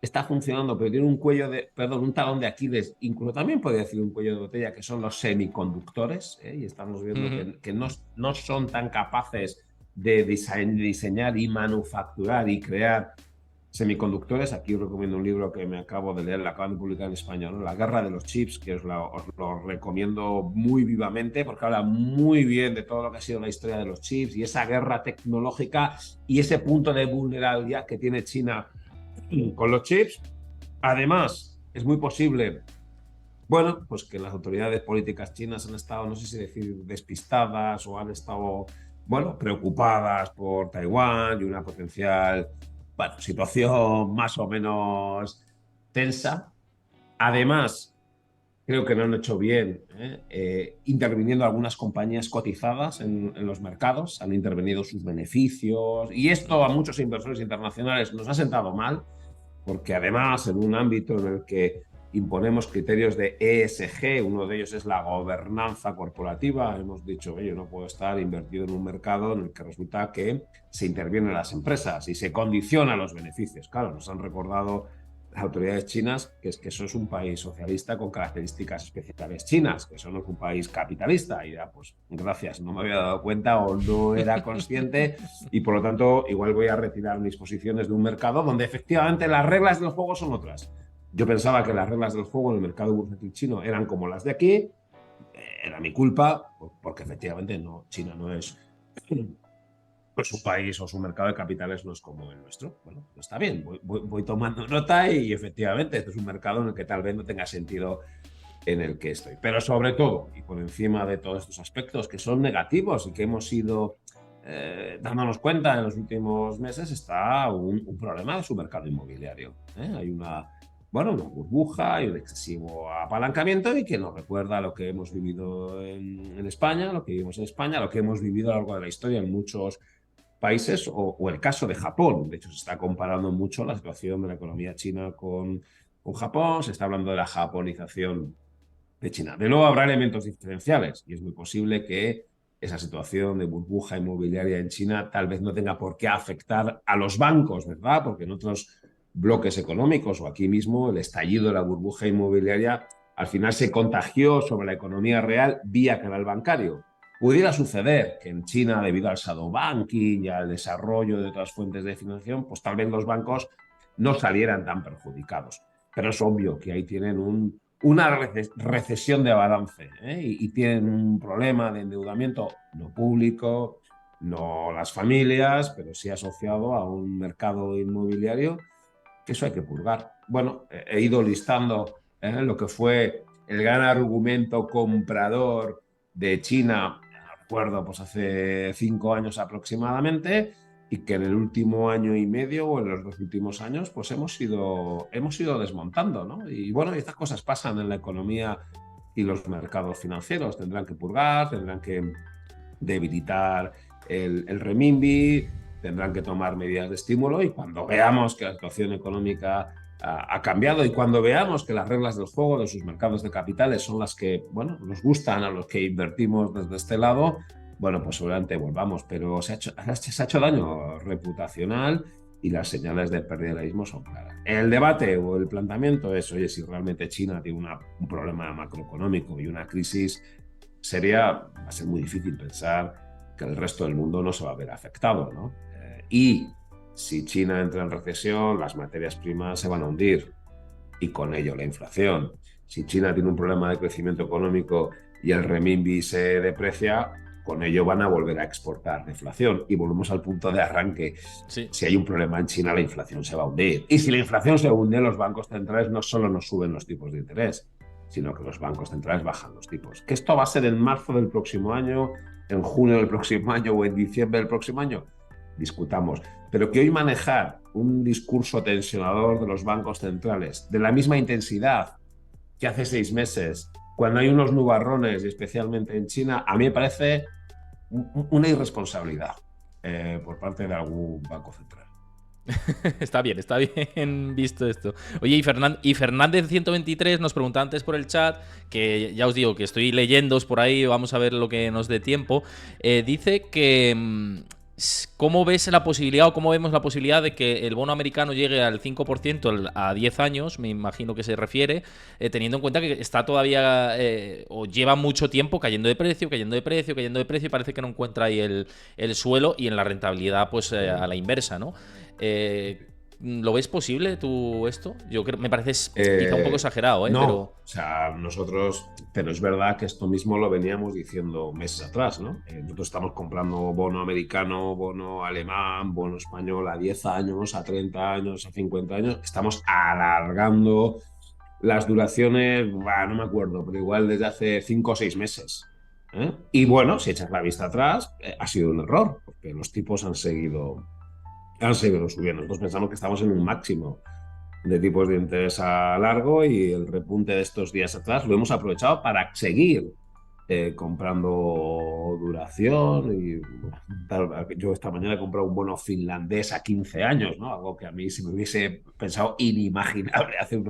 está funcionando, pero tiene un cuello de, perdón, un talón de Aquiles, incluso también podría decir un cuello de botella, que son los semiconductores, ¿eh? Y estamos viendo Ujú. que no son tan capaces de diseñar y manufacturar y crear semiconductores. Aquí os recomiendo un libro que me acabo de leer, lo acaban de publicar en español, ¿no? La guerra de los chips, que os lo recomiendo muy vivamente porque habla muy bien de todo lo que ha sido la historia de los chips y esa guerra tecnológica y ese punto de vulnerabilidad que tiene China con los chips. Además, es muy posible, bueno, pues que las autoridades políticas chinas han estado, no sé si decir despistadas o han estado, bueno, preocupadas por Taiwán y una potencial, bueno, situación más o menos tensa. Además, creo que no han hecho bien, interviniendo algunas compañías cotizadas en los mercados, han intervenido sus beneficios y esto a muchos inversores internacionales nos ha sentado mal porque además en un ámbito en el que imponemos criterios de ESG, uno de ellos es la gobernanza corporativa, hemos dicho, yo no puedo estar invertido en un mercado en el que resulta que se intervienen las empresas y se condicionan los beneficios. Claro, nos han recordado las autoridades chinas que es que eso es un país socialista con características especiales chinas, que eso no es un país capitalista. Y ya, pues gracias, no me había dado cuenta o no era consciente y por lo tanto igual voy a retirar mis posiciones de un mercado donde efectivamente las reglas del juego son otras. Yo pensaba que las reglas del juego en el mercado bursátil chino eran como las de aquí, era mi culpa, porque efectivamente no, China no es pues su país o su mercado de capitales no es como el nuestro. Bueno, pues está bien, voy tomando nota y efectivamente este es un mercado en el que tal vez no tenga sentido en el que estoy. Pero sobre todo, y por encima de todos estos aspectos que son negativos y que hemos ido dándonos cuenta en los últimos meses, está un problema de su mercado inmobiliario. Hay bueno, una burbuja y un excesivo apalancamiento y que nos recuerda a lo que hemos vivido en España, lo que vivimos en España, lo que hemos vivido a lo largo de la historia en muchos países o el caso de Japón. De hecho, se está comparando mucho la situación de la economía china con Japón, se está hablando de la japonización de China. De nuevo, habrá elementos diferenciales y es muy posible que esa situación de burbuja inmobiliaria en China tal vez no tenga por qué afectar a los bancos, ¿verdad? Porque en otros bloques económicos o aquí mismo el estallido de la burbuja inmobiliaria al final se contagió sobre la economía real vía canal bancario. Pudiera suceder que en China, debido al shadow banking y al desarrollo de otras fuentes de financiación, pues tal vez los bancos no salieran tan perjudicados. Pero es obvio que ahí tienen una recesión de balance, ¿eh? Y tienen un problema de endeudamiento no público, no las familias, pero sí asociado a un mercado inmobiliario que eso hay que purgar. Bueno, he ido listando lo que fue el gran argumento comprador de China, recuerdo, pues hace 5 años aproximadamente, y que en el último año y medio o en los 2 últimos años, pues hemos ido desmontando, ¿no? Y bueno, estas cosas pasan en la economía y los mercados financieros. Tendrán que purgar, tendrán que debilitar el renminbi, tendrán que tomar medidas de estímulo y cuando veamos que la situación económica ha cambiado y cuando veamos que las reglas del juego de sus mercados de capitales son las que, bueno, nos gustan a los que invertimos desde este lado, bueno, pues seguramente volvamos, pero se ha hecho daño reputacional y las señales de pérdida son claras. El debate o el planteamiento es, oye, si realmente China tiene un problema macroeconómico y una crisis seria, va a ser muy difícil pensar que el resto del mundo no se va a ver afectado, ¿no? Y si China entra en recesión, las materias primas se van a hundir y con ello la inflación. Si China tiene un problema de crecimiento económico y el renminbi se deprecia, con ello van a volver a exportar deflación. Y volvemos al punto de arranque. Sí. Si hay un problema en China, la inflación se va a hundir. Y si la inflación se hunde, los bancos centrales no solo nos suben los tipos de interés, sino que los bancos centrales bajan los tipos. ¿Que esto va a ser en marzo del próximo año, en junio del próximo año o en diciembre del próximo año? Discutamos. Pero que hoy manejar un discurso tensionador de los bancos centrales de la misma intensidad que hace 6 meses, cuando hay unos nubarrones, especialmente en China, a mí me parece una irresponsabilidad por parte de algún banco central. Está bien visto esto. Oye, y Fernández 123 nos pregunta antes por el chat, que ya os digo que estoy leyéndoos por ahí, vamos a ver lo que nos dé tiempo. Dice que ¿cómo ves la posibilidad o cómo vemos la posibilidad de que el bono americano llegue al 5% a 10 años, me imagino que se refiere, teniendo en cuenta que está todavía o lleva mucho tiempo cayendo de precio, y parece que no encuentra ahí el suelo y en la rentabilidad pues a la inversa, ¿no? ¿Lo ves posible tú esto? Yo creo, me parece quizá un poco exagerado, no, pero... o sea, nosotros, pero es verdad que esto mismo lo veníamos diciendo meses atrás, ¿no? Nosotros estamos comprando bono americano, bono alemán, bono español a 10 años, a 30 años, a 50 años. Estamos alargando las duraciones, no me acuerdo, pero igual desde hace 5 o 6 meses. Y bueno, si echas la vista atrás, ha sido un error, porque los tipos han seguido subiendo. Nosotros pensamos que estamos en un máximo de tipos de interés a largo y el repunte de estos días atrás lo hemos aprovechado para seguir comprando duración. Y yo esta mañana he comprado un bono finlandés a 15 años, ¿no? Algo que a mí se me hubiese pensado inimaginable hace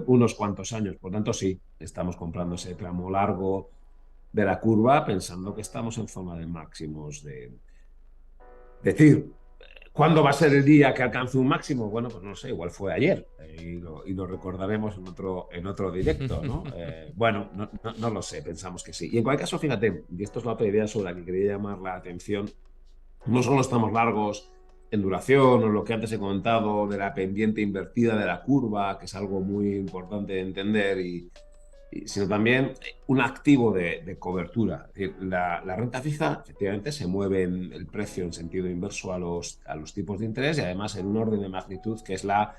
unos cuantos años. Por tanto, sí, estamos comprando ese tramo largo de la curva pensando que estamos en zona de máximos de decir. ¿Cuándo va a ser el día que alcance un máximo? Bueno, pues no sé, igual fue ayer y lo recordaremos en otro directo, ¿no? Bueno, no lo sé, pensamos que sí. Y en cualquier caso, fíjate, y esto es la otra idea sobre la que quería llamar la atención, no solo estamos largos en duración o lo que antes he comentado de la pendiente invertida de la curva, que es algo muy importante de entender sino también un activo de cobertura. Es decir, la renta fija efectivamente se mueve en el precio en sentido inverso a los tipos de interés y además en un orden de magnitud que es la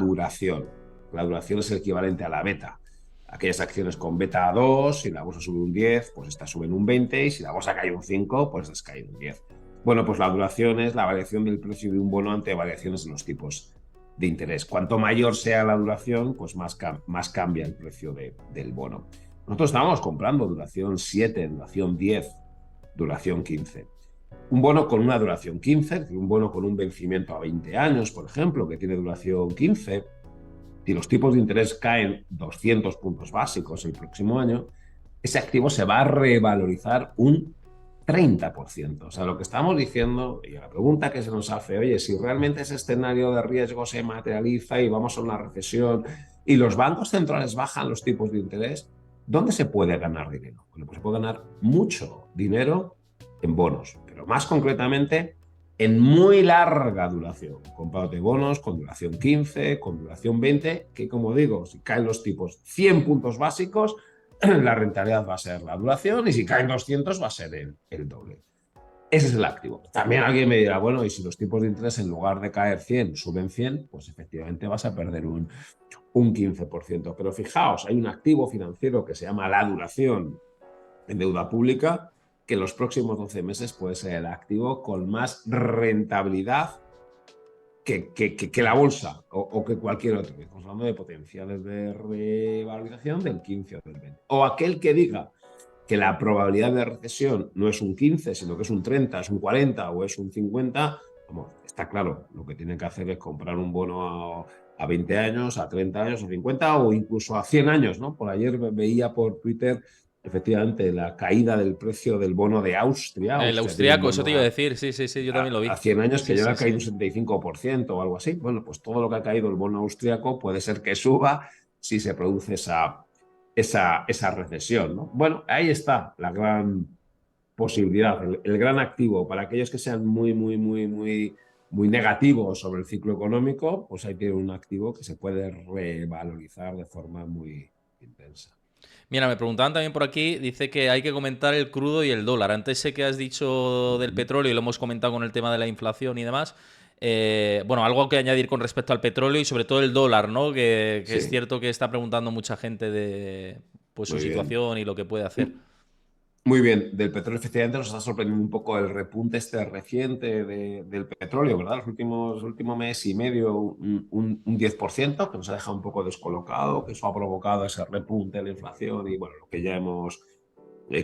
duración. La duración es el equivalente a la beta. Aquellas acciones con beta 2, si la bolsa sube un 10, pues esta sube en un 20 y si la bolsa cae un 5, pues esta cae un 10. Bueno, pues la duración es la variación del precio de un bono ante variaciones en los tipos de interés. Cuanto mayor sea la duración, pues más cambia el precio del bono. Nosotros estábamos comprando duración 7, duración 10, duración 15. Un bono con una duración 15, es decir, un bono con un vencimiento a 20 años, por ejemplo, que tiene duración 15, si los tipos de interés caen 200 puntos básicos el próximo año, ese activo se va a revalorizar un 30%. O sea, lo que estamos diciendo, y la pregunta que se nos hace, oye, si realmente ese escenario de riesgo se materializa y vamos a una recesión y los bancos centrales bajan los tipos de interés, ¿dónde se puede ganar dinero? Bueno, pues se puede ganar mucho dinero en bonos, pero más concretamente en muy larga duración. Compárate bonos con duración 15, con duración 20, que como digo, si caen los tipos 100 puntos básicos, la rentabilidad va a ser la duración y si caen 200 va a ser el doble. Ese es el activo. También alguien me dirá, bueno, y si los tipos de interés en lugar de caer 100 suben 100, pues efectivamente vas a perder un 15%. Pero fijaos, hay un activo financiero que se llama la duración en deuda pública, que en los próximos 12 meses puede ser el activo con más rentabilidad que la bolsa o que cualquier otro. Estamos hablando de potenciales de revalorización del 15 o del 20. O aquel que diga que la probabilidad de recesión no es un 15, sino que es un 30, es un 40 o es un 50, vamos, está claro, lo que tienen que hacer es comprar un bono a 20 años, a 30 años, a 50 o incluso a 100 años, ¿no? Por ayer veía por Twitter efectivamente la caída del precio del bono de Austria. El Austria tiene un austriaco, eso te bono iba a decir, sí, sí, sí, yo también lo vi. a 100 años que Sí, ya sí, ha caído sí. un 75% o algo así. Bueno, pues todo lo que ha caído el bono austriaco puede ser que suba si se produce esa recesión, ¿no? Bueno, ahí está la gran posibilidad, el gran activo para aquellos que sean muy negativos sobre el ciclo económico, pues hay que un activo que se puede revalorizar de forma muy intensa. Mira, me preguntaban también por aquí, dice que hay que comentar el crudo y el dólar. Antes sé que has dicho del petróleo y lo hemos comentado con el tema de la inflación y demás. Bueno, algo que añadir con respecto al petróleo y sobre todo el dólar, ¿no? Que es Sí, cierto que está preguntando mucha gente de pues su muy bien. situación y lo que puede hacer. Muy bien, del petróleo efectivamente nos está sorprendiendo un poco el repunte este reciente del petróleo, ¿verdad? Último mes y medio, un 10%, que nos ha dejado un poco descolocado, que eso ha provocado ese repunte de la inflación y bueno, lo que ya hemos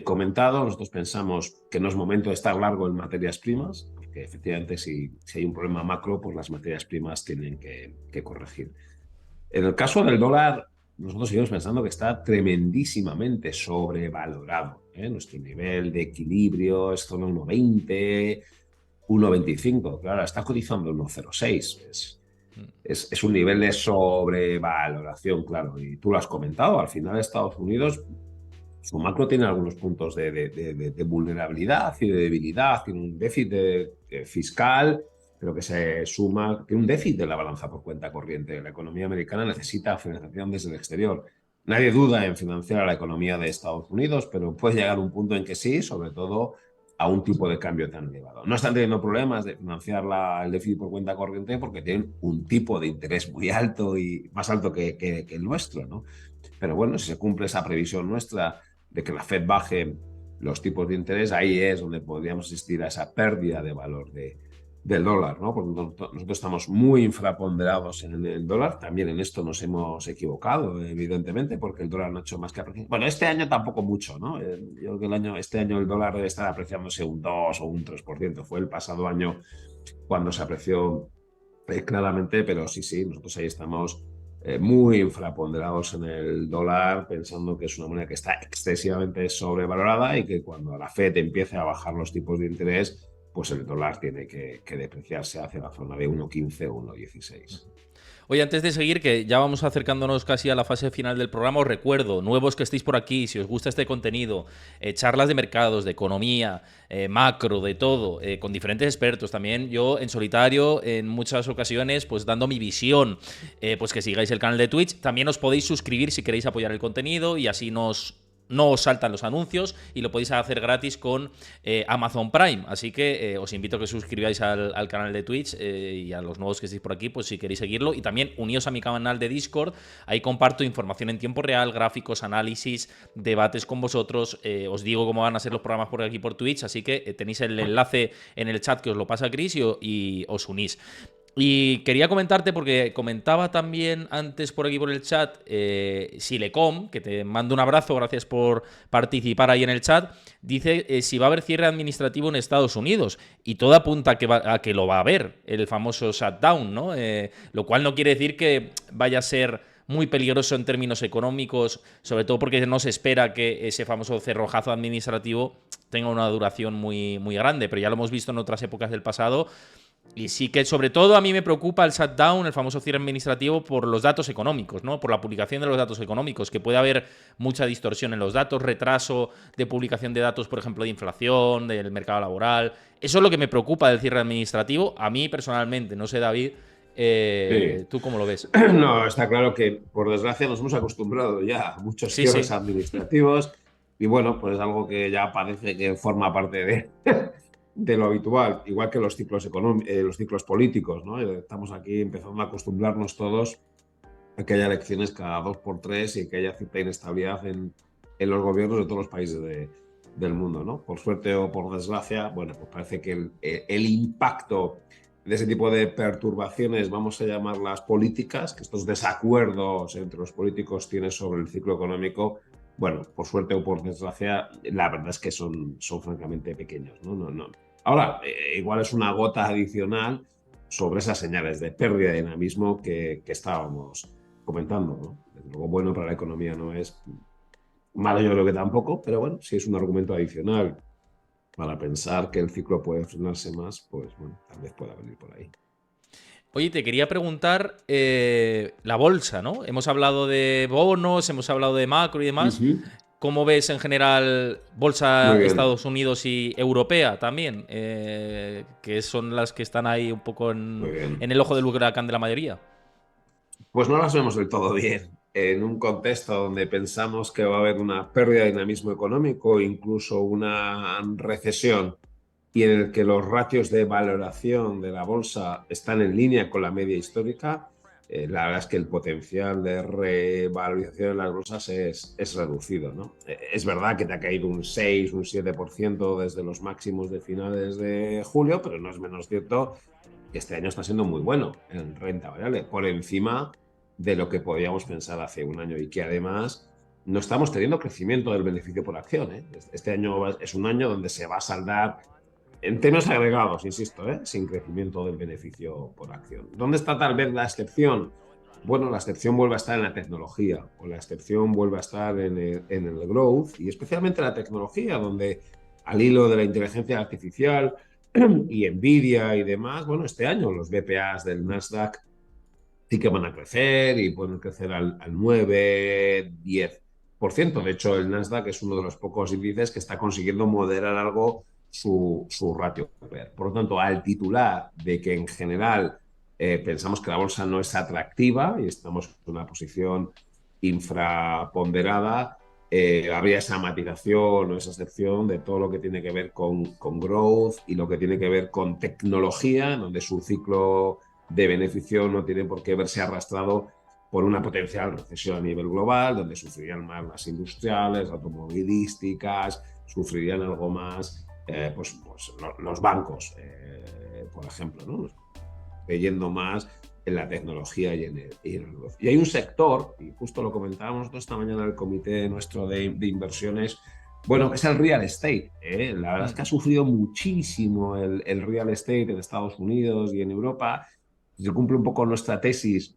comentado, nosotros pensamos que no es momento de estar largo en materias primas, porque efectivamente si hay un problema macro, pues las materias primas tienen que corregir. En el caso del dólar, nosotros seguimos pensando que está tremendísimamente sobrevalorado, ¿eh? Nuestro nivel de equilibrio es zona 1,20, 1,25. Claro, está cotizando 1,06. Es un nivel de sobrevaloración, claro. Y tú lo has comentado, al final Estados Unidos, su macro tiene algunos puntos de vulnerabilidad y de debilidad, tiene un déficit fiscal, pero que se suma, tiene un déficit de la balanza por cuenta corriente. La economía americana necesita financiación desde el exterior. Nadie duda en financiar a la economía de Estados Unidos, pero puede llegar un punto en que sí, sobre todo a un tipo de cambio tan elevado. No están teniendo problemas de financiar el déficit por cuenta corriente porque tienen un tipo de interés muy alto y más alto que el nuestro, ¿no? Pero bueno, si se cumple esa previsión nuestra de que la Fed baje los tipos de interés, ahí es donde podríamos asistir a esa pérdida de valor del dólar, ¿no? Porque nosotros estamos muy infraponderados en el dólar, también en esto nos hemos equivocado, evidentemente, porque el dólar no ha hecho más que apreciar. Bueno, este año tampoco mucho, ¿no? Yo creo que este año el dólar debe estar apreciándose un 2 o un 3%. Fue el pasado año cuando se apreció claramente, pero sí, sí, nosotros ahí estamos muy infraponderados en el dólar, pensando que es una moneda que está excesivamente sobrevalorada y que cuando la Fed empiece a bajar los tipos de interés, pues el dólar tiene que depreciarse hacia la zona de 1,15 o 1,16. Oye, antes de seguir, que ya vamos acercándonos casi a la fase final del programa, os recuerdo, nuevos que estéis por aquí, si os gusta este contenido, charlas de mercados, de economía, macro, de todo, con diferentes expertos también, yo en solitario, en muchas ocasiones, pues dando mi visión, pues que sigáis el canal de Twitch, también os podéis suscribir si queréis apoyar el contenido y así no os saltan los anuncios y lo podéis hacer gratis con Amazon Prime. Así que os invito a que os suscribáis al canal de Twitch y a los nuevos que estéis por aquí, pues si queréis seguirlo. Y también uníos a mi canal de Discord. Ahí comparto información en tiempo real, gráficos, análisis, debates con vosotros. Os digo cómo van a ser los programas por aquí por Twitch. Así que tenéis el enlace en el chat que os lo pasa Chris y os unís. Y quería comentarte, porque comentaba también antes por aquí por el chat, Silecom, que te mando un abrazo, gracias por participar ahí en el chat, dice si va a haber cierre administrativo en Estados Unidos, y todo apunta a que lo va a haber, el famoso shutdown, ¿no? Lo cual no quiere decir que vaya a ser muy peligroso en términos económicos, sobre todo porque no se espera que ese famoso cerrojazo administrativo tenga una duración muy, muy grande, pero ya lo hemos visto en otras épocas del pasado. Y sí que, sobre todo, a mí me preocupa el shutdown, el famoso cierre administrativo, por los datos económicos, ¿no? Por la publicación de los datos económicos, que puede haber mucha distorsión en los datos, retraso de publicación de datos, por ejemplo, de inflación, del mercado laboral. Eso es lo que me preocupa del cierre administrativo, a mí personalmente. No sé, David, Sí. ¿tú cómo lo ves? No, está claro que por desgracia nos hemos acostumbrado ya a muchos Sí, cierres sí. administrativos y bueno, pues es algo que ya parece que forma parte de lo habitual, igual que los ciclos los ciclos políticos, ¿no? Estamos aquí empezando a acostumbrarnos todos a que haya elecciones cada 2 por 3 y que haya cierta inestabilidad en los gobiernos de todos los países del mundo, ¿no? Por suerte o por desgracia, bueno, pues parece que el impacto de ese tipo de perturbaciones, vamos a llamarlas políticas, que estos desacuerdos entre los políticos tienen sobre el ciclo económico, bueno, por suerte o por desgracia, la verdad es que son francamente pequeños, ¿no? Ahora, igual es una gota adicional sobre esas señales de pérdida de dinamismo que estábamos comentando, ¿no? Desde luego, bueno para la economía no es, malo yo creo que tampoco, pero bueno, si es un argumento adicional para pensar que el ciclo puede frenarse más, pues bueno, tal vez pueda venir por ahí. Oye, te quería preguntar la bolsa, ¿no? Hemos hablado de bonos, hemos hablado de macro y demás. Ujú. ¿Cómo ves en general Muy bolsa bien. Estados Unidos y europea también? Que son las que están ahí un poco Muy bien. en el ojo del huracán de la mayoría. Pues no las vemos del todo bien. En un contexto donde pensamos que va a haber una pérdida de dinamismo económico, incluso una recesión, y en el que los ratios de valoración de la bolsa están en línea con la media histórica, la verdad es que el potencial de revalorización en las bolsas es reducido, ¿no? Es verdad que te ha caído un 6, un 7% desde los máximos de finales de julio, pero no es menos cierto que este año está siendo muy bueno en renta variable, por encima de lo que podíamos pensar hace un año y que además no estamos teniendo crecimiento del beneficio por acción. ¿Eh? Este año es un año donde se va a saldar en términos agregados, insisto, sin crecimiento del beneficio por acción. ¿Dónde está tal vez la excepción? Bueno, la excepción vuelve a estar en la tecnología o la excepción vuelve a estar en el growth y especialmente la tecnología, donde al hilo de la inteligencia artificial y Nvidia y demás, bueno, este año los BPAs del Nasdaq sí que van a crecer y pueden crecer al 9-10%. De hecho, el Nasdaq es uno de los pocos índices que está consiguiendo moderar algo su ratio PER. Por lo tanto, al titular de que en general pensamos que la bolsa no es atractiva y estamos en una posición infraponderada, habría esa matización o esa excepción de todo lo que tiene que ver con growth y lo que tiene que ver con tecnología, donde su ciclo de beneficio no tiene por qué verse arrastrado por una potencial recesión a nivel global, donde sufrirían más las industriales, automovilísticas, sufrirían algo más los bancos, por ejemplo, ¿no? Creyendo más en la tecnología y el growth. Y hay un sector, y justo lo comentábamos esta mañana en el comité nuestro de inversiones, bueno, es el real estate. La verdad es que ha sufrido muchísimo el real estate en Estados Unidos y en Europa. Si se cumple un poco nuestra tesis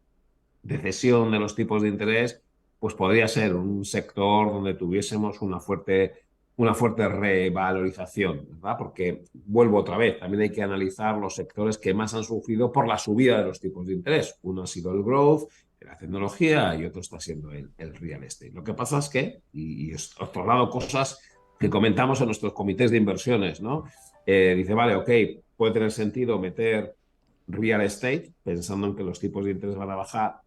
de cesión de los tipos de interés, pues podría ser un sector donde tuviésemos una fuerte revalorización, ¿verdad? Porque vuelvo otra vez, también hay que analizar los sectores que más han sufrido por la subida de los tipos de interés. Uno ha sido el growth, la tecnología y otro está siendo el real estate. Lo que pasa es que, y os trasladado cosas que comentamos en nuestros comités de inversiones, ¿no? Dice, vale, ok, puede tener sentido meter real estate pensando en que los tipos de interés van a bajar,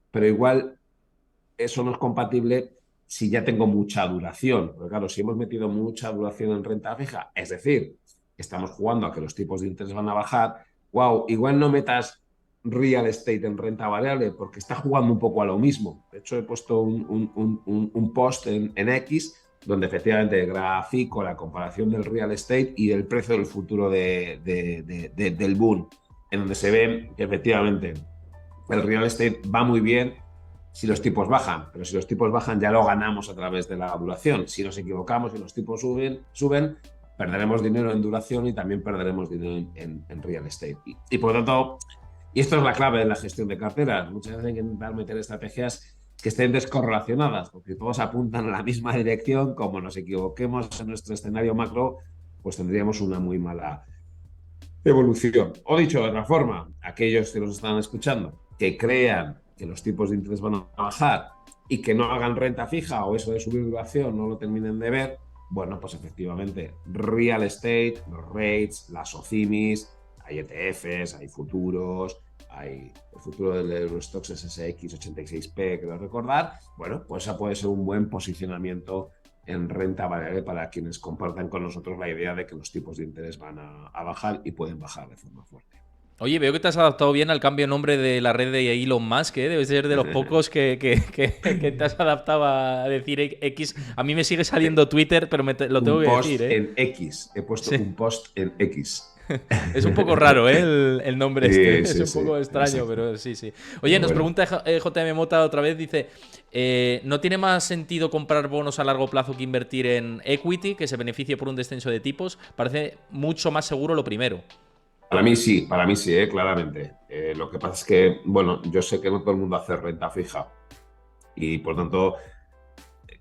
pero igual eso no es compatible si ya tengo mucha duración. Porque claro, si hemos metido mucha duración en renta fija, es decir, estamos jugando a que los tipos de interés van a bajar, wow, igual no metas real estate en renta variable porque está jugando un poco a lo mismo. De hecho, he puesto un post en X donde efectivamente grafico la comparación del real estate y del precio del futuro del boom, en donde se ve que efectivamente el real estate va muy bien si los tipos bajan, pero si los tipos bajan ya lo ganamos a través de la duración. Si nos equivocamos y los tipos suben, perderemos dinero en duración y también perderemos dinero en real estate. Y por lo tanto, Y esto es la clave de la gestión de carteras. Muchas veces hay que intentar meter estrategias que estén descorrelacionadas, porque todos apuntan a la misma dirección. Como nos equivoquemos en nuestro escenario macro, pues tendríamos una muy mala evolución. O dicho de otra forma, aquellos que nos están escuchando, que crean que los tipos de interés van a bajar y que no hagan renta fija o eso de subir duración no lo terminen de ver, bueno, pues efectivamente, real estate, los rates, las OCIMIs, hay ETFs, hay futuros, hay el futuro del Eurostoxx SSX86P, quiero recordar. Bueno, pues esa puede ser un buen posicionamiento en renta variable para quienes compartan con nosotros la idea de que los tipos de interés van a bajar y pueden bajar de forma fuerte. Oye, veo que te has adaptado bien al cambio de nombre de la red de Elon Musk, ¿eh? Debes ser de los pocos que te has adaptado a decir X. A mí me sigue saliendo Twitter, pero lo tengo que decir, ¿eh? Un post en X. He puesto Sí. un post en X. Es un poco raro, ¿eh? El nombre este. Sí, Es un poco extraño, exacto. pero sí, sí. Oye, Pero nos bueno. pregunta JM Mota otra vez, dice, ¿no tiene más sentido comprar bonos a largo plazo que invertir en equity, que se beneficie por un descenso de tipos? Parece mucho más seguro lo primero. Para mí sí, claramente. Lo que pasa es que, bueno, yo sé que no todo el mundo hace renta fija y por tanto,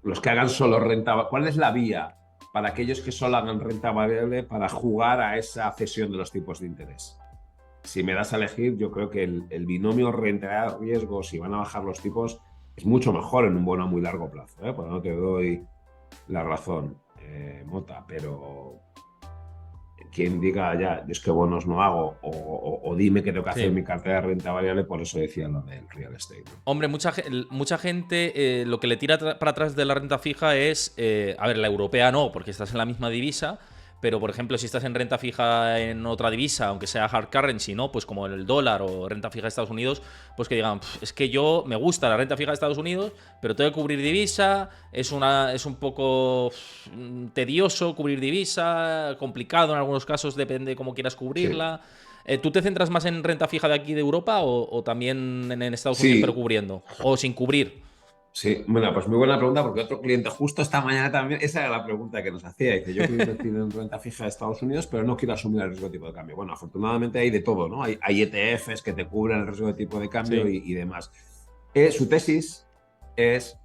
los que hagan solo renta, ¿cuál es la vía para aquellos que solo hagan renta variable para jugar a esa cesión de los tipos de interés? Si me das a elegir, yo creo que el binomio rentabilidad-riesgo, si van a bajar los tipos, es mucho mejor en un bono a muy largo plazo. Por lo tanto, te doy la razón, Mota, pero quien diga ya, yo es que bonos no hago, o dime que tengo que hacer Sí. mi cartera de renta variable, por eso decía lo del real estate, ¿no? Hombre, mucha gente lo que le tira para atrás de la renta fija es, a ver, la europea no, porque estás en la misma divisa, pero por ejemplo, si estás en renta fija en otra divisa, aunque sea hard currency, ¿no? Pues como el dólar o renta fija de Estados Unidos, pues que digan, es que yo me gusta la renta fija de Estados Unidos, pero tengo que cubrir divisa, es un poco tedioso cubrir divisa, complicado en algunos casos, depende de cómo quieras Sí. cubrirla. ¿Tú te centras más en renta fija de aquí de Europa o también en Estados Unidos pero Sí, cubriendo? ¿O sin cubrir? sí, bueno, pues muy buena pregunta porque otro cliente justo esta mañana también, esa era la pregunta que nos hacía, dice, yo quiero invertir en renta fija de Estados Unidos, pero no quiero asumir el riesgo de tipo de cambio. Bueno, afortunadamente hay de todo, ¿no? Hay ETFs que te cubren el riesgo de tipo de cambio Sí. y demás. Su tesis es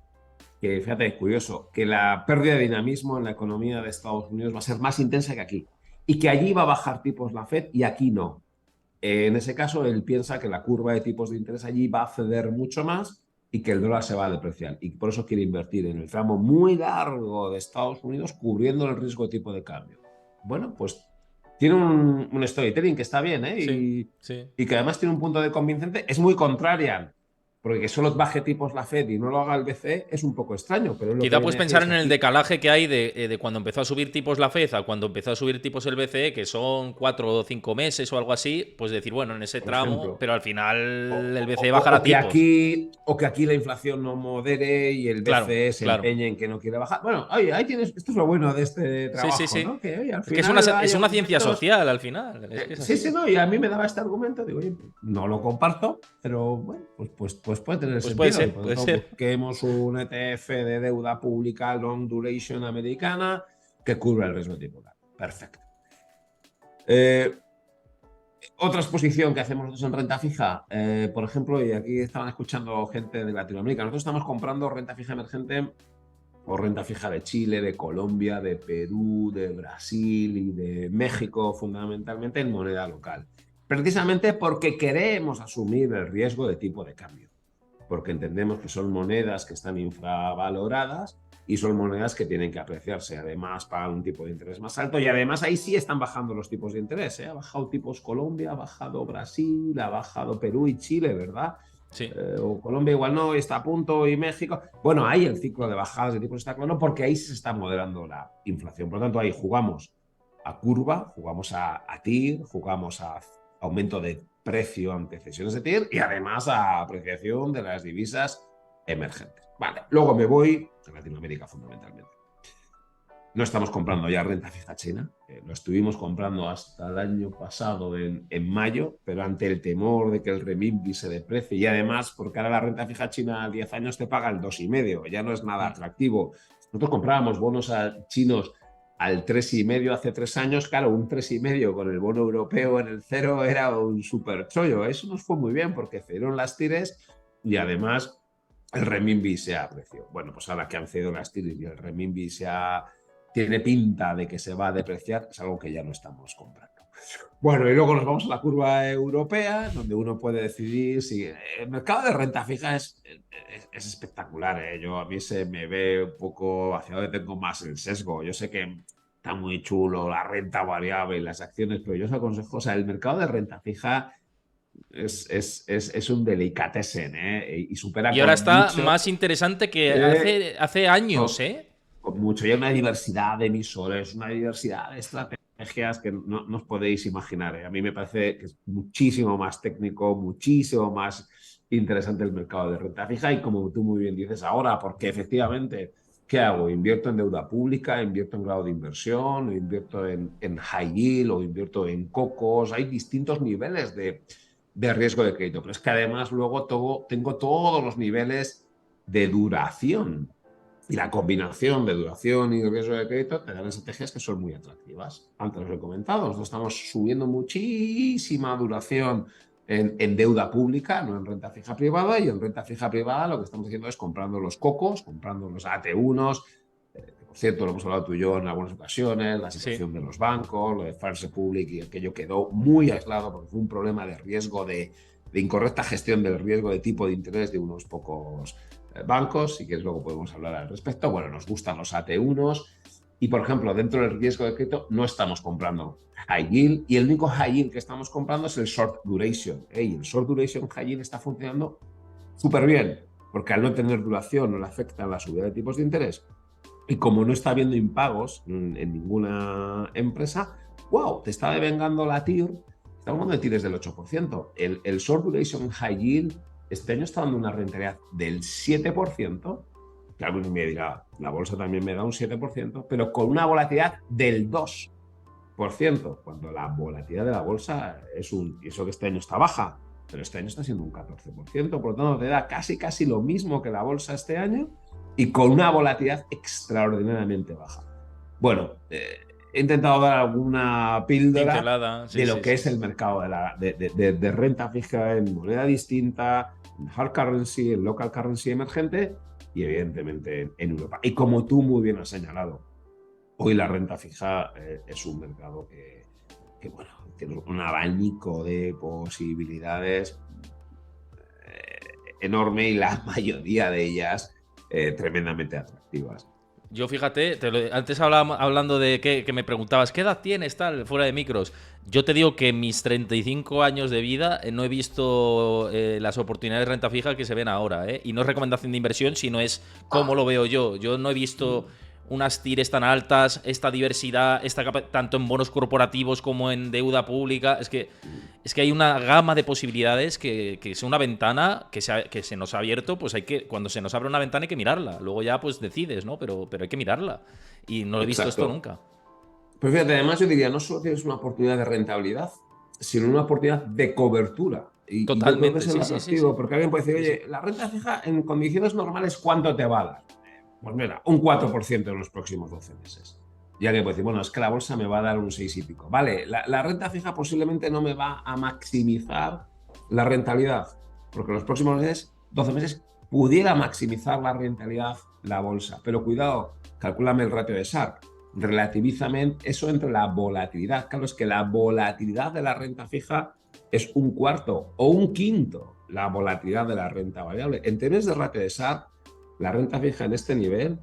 que, fíjate, curioso, que la pérdida de dinamismo en la economía de Estados Unidos va a ser más intensa que aquí y que allí va a bajar tipos la Fed y aquí no. En ese caso, él piensa que la curva de tipos de interés allí va a ceder mucho más y que el dólar se va a depreciar. Y por eso quiere invertir en el tramo muy largo de Estados Unidos cubriendo el riesgo de tipo de cambio. Bueno, pues tiene un storytelling que está bien, ¿eh? Sí, sí. Y que además tiene un punto de convincente. Es muy contrarian, porque que solo baje tipos la Fed y no lo haga el BCE es un poco extraño, pero es lo que Quizá viene puedes a decir pensar es en el aquí. decalaje que hay de cuando empezó a subir tipos la FED a cuando empezó a subir tipos el BCE, que son 4 o 5 meses o algo así, pues decir, bueno, en ese Por tramo, ejemplo. pero al final el BCE O bajará tipos. que aquí la inflación no modere y el Claro, BCE se claro. empeñe en que no quiere bajar. Bueno, oye, ahí tienes, esto es lo bueno de este Sí, sí, trabajo, sí. ¿no? Que oye, al Es que final es hay una ciencia argumentos. social al final. Es que es Sí, así. sí, no, y a mí me daba este argumento, digo, oye, no lo comparto, pero bueno, pues puede tener Pues puede sentido. Y ser, por lo puede tanto, ser. busquemos un ETF de deuda pública long duration americana que cubra el riesgo de tipo de cambio. Perfecto. Eh, Otra exposición que hacemos nosotros en renta fija, por ejemplo, y aquí estaban escuchando gente de Latinoamérica, nosotros estamos comprando renta fija emergente o renta fija de Chile, de Colombia, de Perú, de Brasil y de México, fundamentalmente en moneda local. Precisamente porque queremos asumir el riesgo de tipo de cambio, porque entendemos que son monedas que están infravaloradas y son monedas que tienen que apreciarse, además para un tipo de interés más alto y además ahí sí están bajando los tipos de interés. Ha bajado tipos Colombia, ha bajado Brasil, ha bajado Perú y Chile, ¿verdad? Sí. O Colombia igual no, está a punto y México. Bueno, ahí el ciclo de bajadas de tipos está claro porque ahí se está moderando la inflación. Por lo tanto, ahí jugamos a curva, jugamos a TIR, jugamos a aumento de precio ante cesiones de TIR y además a apreciación de las divisas emergentes. Vale, luego me voy a Latinoamérica fundamentalmente. No estamos comprando ya renta fija china, lo estuvimos comprando hasta el año pasado en mayo, pero ante el temor de que el renminbi se deprecie y además porque ahora la renta fija china a 10 años te paga el 2,5, ya no es nada atractivo. Nosotros comprábamos bonos chinos al 3,5 hace 3 años, claro, un 3,5 con el bono europeo en el cero era un súper chollo. Eso nos fue muy bien porque cedieron las tires y además el renminbi se apreció. Bueno, pues ahora que han cedido las tires y el renminbi tiene pinta de que se va a depreciar, es algo que ya no estamos comprando. Bueno, y luego nos vamos a la curva europea, donde uno puede decidir si el mercado de renta fija es espectacular, ¿eh? A mí se me ve un poco hacia donde tengo más el sesgo. Yo sé que está muy chulo la renta variable y las acciones, pero yo os aconsejo, o sea, el mercado de renta fija es un delicatessen, ¿eh? Y supera Y ahora con está mucho, más interesante que eh, hace años, con, ¿eh? con mucho. Y hay una diversidad de emisores, una diversidad de estrategias que no os podéis imaginar, ¿eh? A mí me parece que es muchísimo más técnico, muchísimo más interesante el mercado de renta fija y como tú muy bien dices ahora, porque efectivamente, ¿qué hago? ¿Invierto en deuda pública? ¿Invierto en grado de inversión? ¿O invierto en high yield? ¿O invierto en cocos? Hay distintos niveles de riesgo de crédito, pero es que además luego tengo todos los niveles de duración. Y la combinación de duración y riesgo de crédito te dan estrategias que son muy atractivas. Antes os he comentado, nosotros estamos subiendo muchísima duración en deuda pública, no en renta fija privada, y en renta fija privada lo que estamos haciendo es comprando los cocos, comprando los AT1s. Por cierto, lo hemos hablado tú y yo en algunas ocasiones, la Sí. situación de los bancos, lo de First Republic, y aquello quedó muy aislado porque fue un problema de riesgo de incorrecta gestión del riesgo de tipo de interés de unos pocos bancos. Si quieres, luego podemos hablar al respecto. Bueno, nos gustan los AT1s y, por ejemplo, dentro del riesgo de crédito no estamos comprando high yield y el único high yield que estamos comprando es el short duration. Y el short duration high yield está funcionando súper bien porque al no tener duración no le afecta la subida de tipos de interés y como no está habiendo impagos en ninguna empresa, wow, te está devengando la TIR. Estamos hablando de TIRs del 8%. El short duration high yield este año está dando una rentabilidad del 7%, que alguien me dirá, la bolsa también me da un 7%, pero con una volatilidad del 2%, cuando la volatilidad de la bolsa y eso que este año está baja, pero este año está siendo un 14%, por lo tanto te da casi lo mismo que la bolsa este año y con una volatilidad extraordinariamente baja. Bueno, he intentado dar alguna píldora Pincelada, sí, de lo sí, que sí. es el mercado de renta fija en moneda distinta, en hard currency, en local currency emergente y evidentemente en Europa. Y como tú muy bien has señalado, hoy la renta fija es un mercado bueno, tiene un abanico de posibilidades enorme y la mayoría de ellas tremendamente atractivas. Yo fíjate, antes hablando de que me preguntabas, ¿qué edad tienes tal, fuera de micros? Yo te digo que en mis 35 años de vida no he visto las oportunidades de renta fija que se ven ahora, ¿eh? Y no es recomendación de inversión, sino es cómo lo veo yo. Yo no he visto unas tires tan altas, esta diversidad, tanto en bonos corporativos como en deuda pública. Es que hay una gama de posibilidades que es una ventana que se nos ha abierto, pues cuando se nos abre una ventana hay que mirarla. Luego ya pues decides, ¿no? Pero hay que mirarla. Y no he visto esto Exacto. nunca. Pues fíjate, además yo diría, no solo tienes una oportunidad de rentabilidad, sino una oportunidad de cobertura. Y yo creo que Totalmente, eso es sí, lo sí, sí, sí. atractivo, porque alguien puede decir, Sí, sí. oye, la renta fija en condiciones normales, ¿cuánto te va a dar? Pues mira, un 4% en los próximos 12 meses. Y alguien puede decir, bueno, es que la bolsa me va a dar un 6 y pico. Vale, la renta fija posiblemente no me va a maximizar la rentabilidad, porque en los próximos 12 meses pudiera maximizar la rentabilidad la bolsa. Pero cuidado, calcúlame el ratio de Sharpe, relativízame eso entre la volatilidad. Claro, es que la volatilidad de la renta fija es un cuarto o un quinto la volatilidad de la renta variable. En términos de ratio de Sharpe, la renta fija en este nivel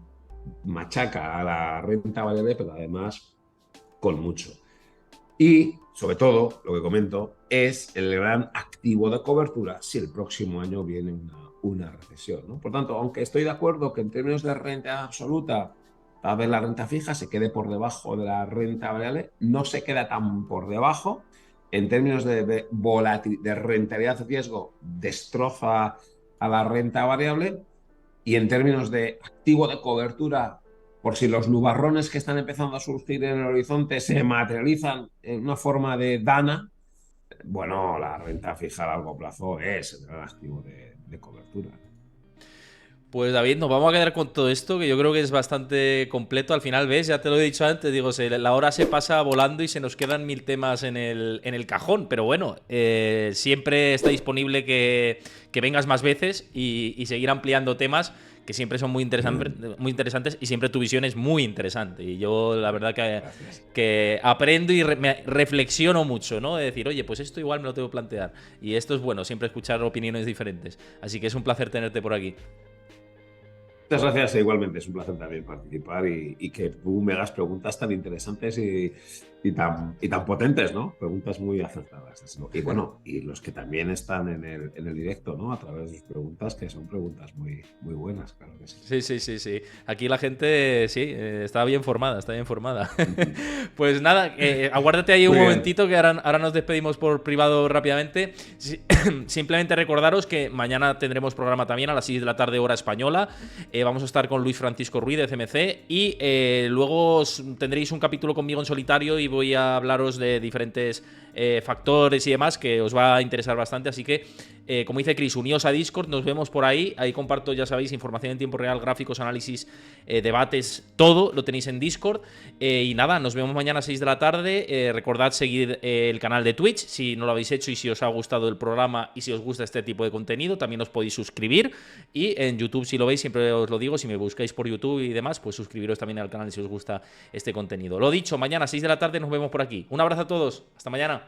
machaca a la renta variable, pero además con mucho. Y, sobre todo, lo que comento, es el gran activo de cobertura si el próximo año viene una recesión, ¿no? Por tanto, aunque estoy de acuerdo que en términos de renta absoluta, tal vez la renta fija se quede por debajo de la renta variable, no se queda tan por debajo. En términos de rentabilidad de riesgo, destroza a la renta variable y en términos de activo de cobertura, por si los nubarrones que están empezando a surgir en el horizonte se materializan en una forma de dana, bueno, la renta fija a largo plazo es el gran activo de cobertura. Pues David, nos vamos a quedar con todo esto, que yo creo que es bastante completo. Al final, ves, ya te lo he dicho antes, digo, la hora se pasa volando y se nos quedan 1000 temas en el cajón. Pero bueno, siempre está disponible que vengas más veces y seguir ampliando temas que siempre son muy interesantes y siempre tu visión es muy interesante. Y yo la verdad Gracias. que aprendo y me reflexiono mucho, ¿no? De decir, oye, pues esto igual me lo tengo que plantear. Y esto es bueno, siempre escuchar opiniones diferentes. Así que es un placer tenerte por aquí. Muchas gracias, e igualmente es un placer también participar y que tú me hagas preguntas tan interesantes y tan potentes, ¿no? Preguntas muy acertadas. Desde luego. Y bueno, y los que también están en el directo, ¿no? A través de sus preguntas, que son preguntas muy, muy buenas, claro que sí. Sí, sí, sí, sí. Aquí la gente, sí, está bien formada, está bien formada. Ujú. Pues nada, aguárdate ahí un Muy bien. momentito que ahora nos despedimos por privado rápidamente. Simplemente recordaros que mañana tendremos programa también a las 6 de la tarde hora española. Vamos a estar con Luis Francisco Ruiz de CMC y luego tendréis un capítulo conmigo en solitario y voy a hablaros de diferentes factores y demás que os va a interesar bastante. Así que, como dice Chris, uníos a Discord, nos vemos por ahí. Ahí comparto, ya sabéis, información en tiempo real, gráficos, análisis, debates, todo lo tenéis en Discord. Y nada, nos vemos mañana a 6 de la tarde. Recordad seguir el canal de Twitch si no lo habéis hecho y si os ha gustado el programa y si os gusta este tipo de contenido, también os podéis suscribir. Y en YouTube, si lo veis, siempre os lo digo, si me buscáis por YouTube y demás, pues suscribiros también al canal si os gusta este contenido. Lo dicho, mañana a 6 de la tarde nos vemos por aquí. Un abrazo a todos, hasta mañana.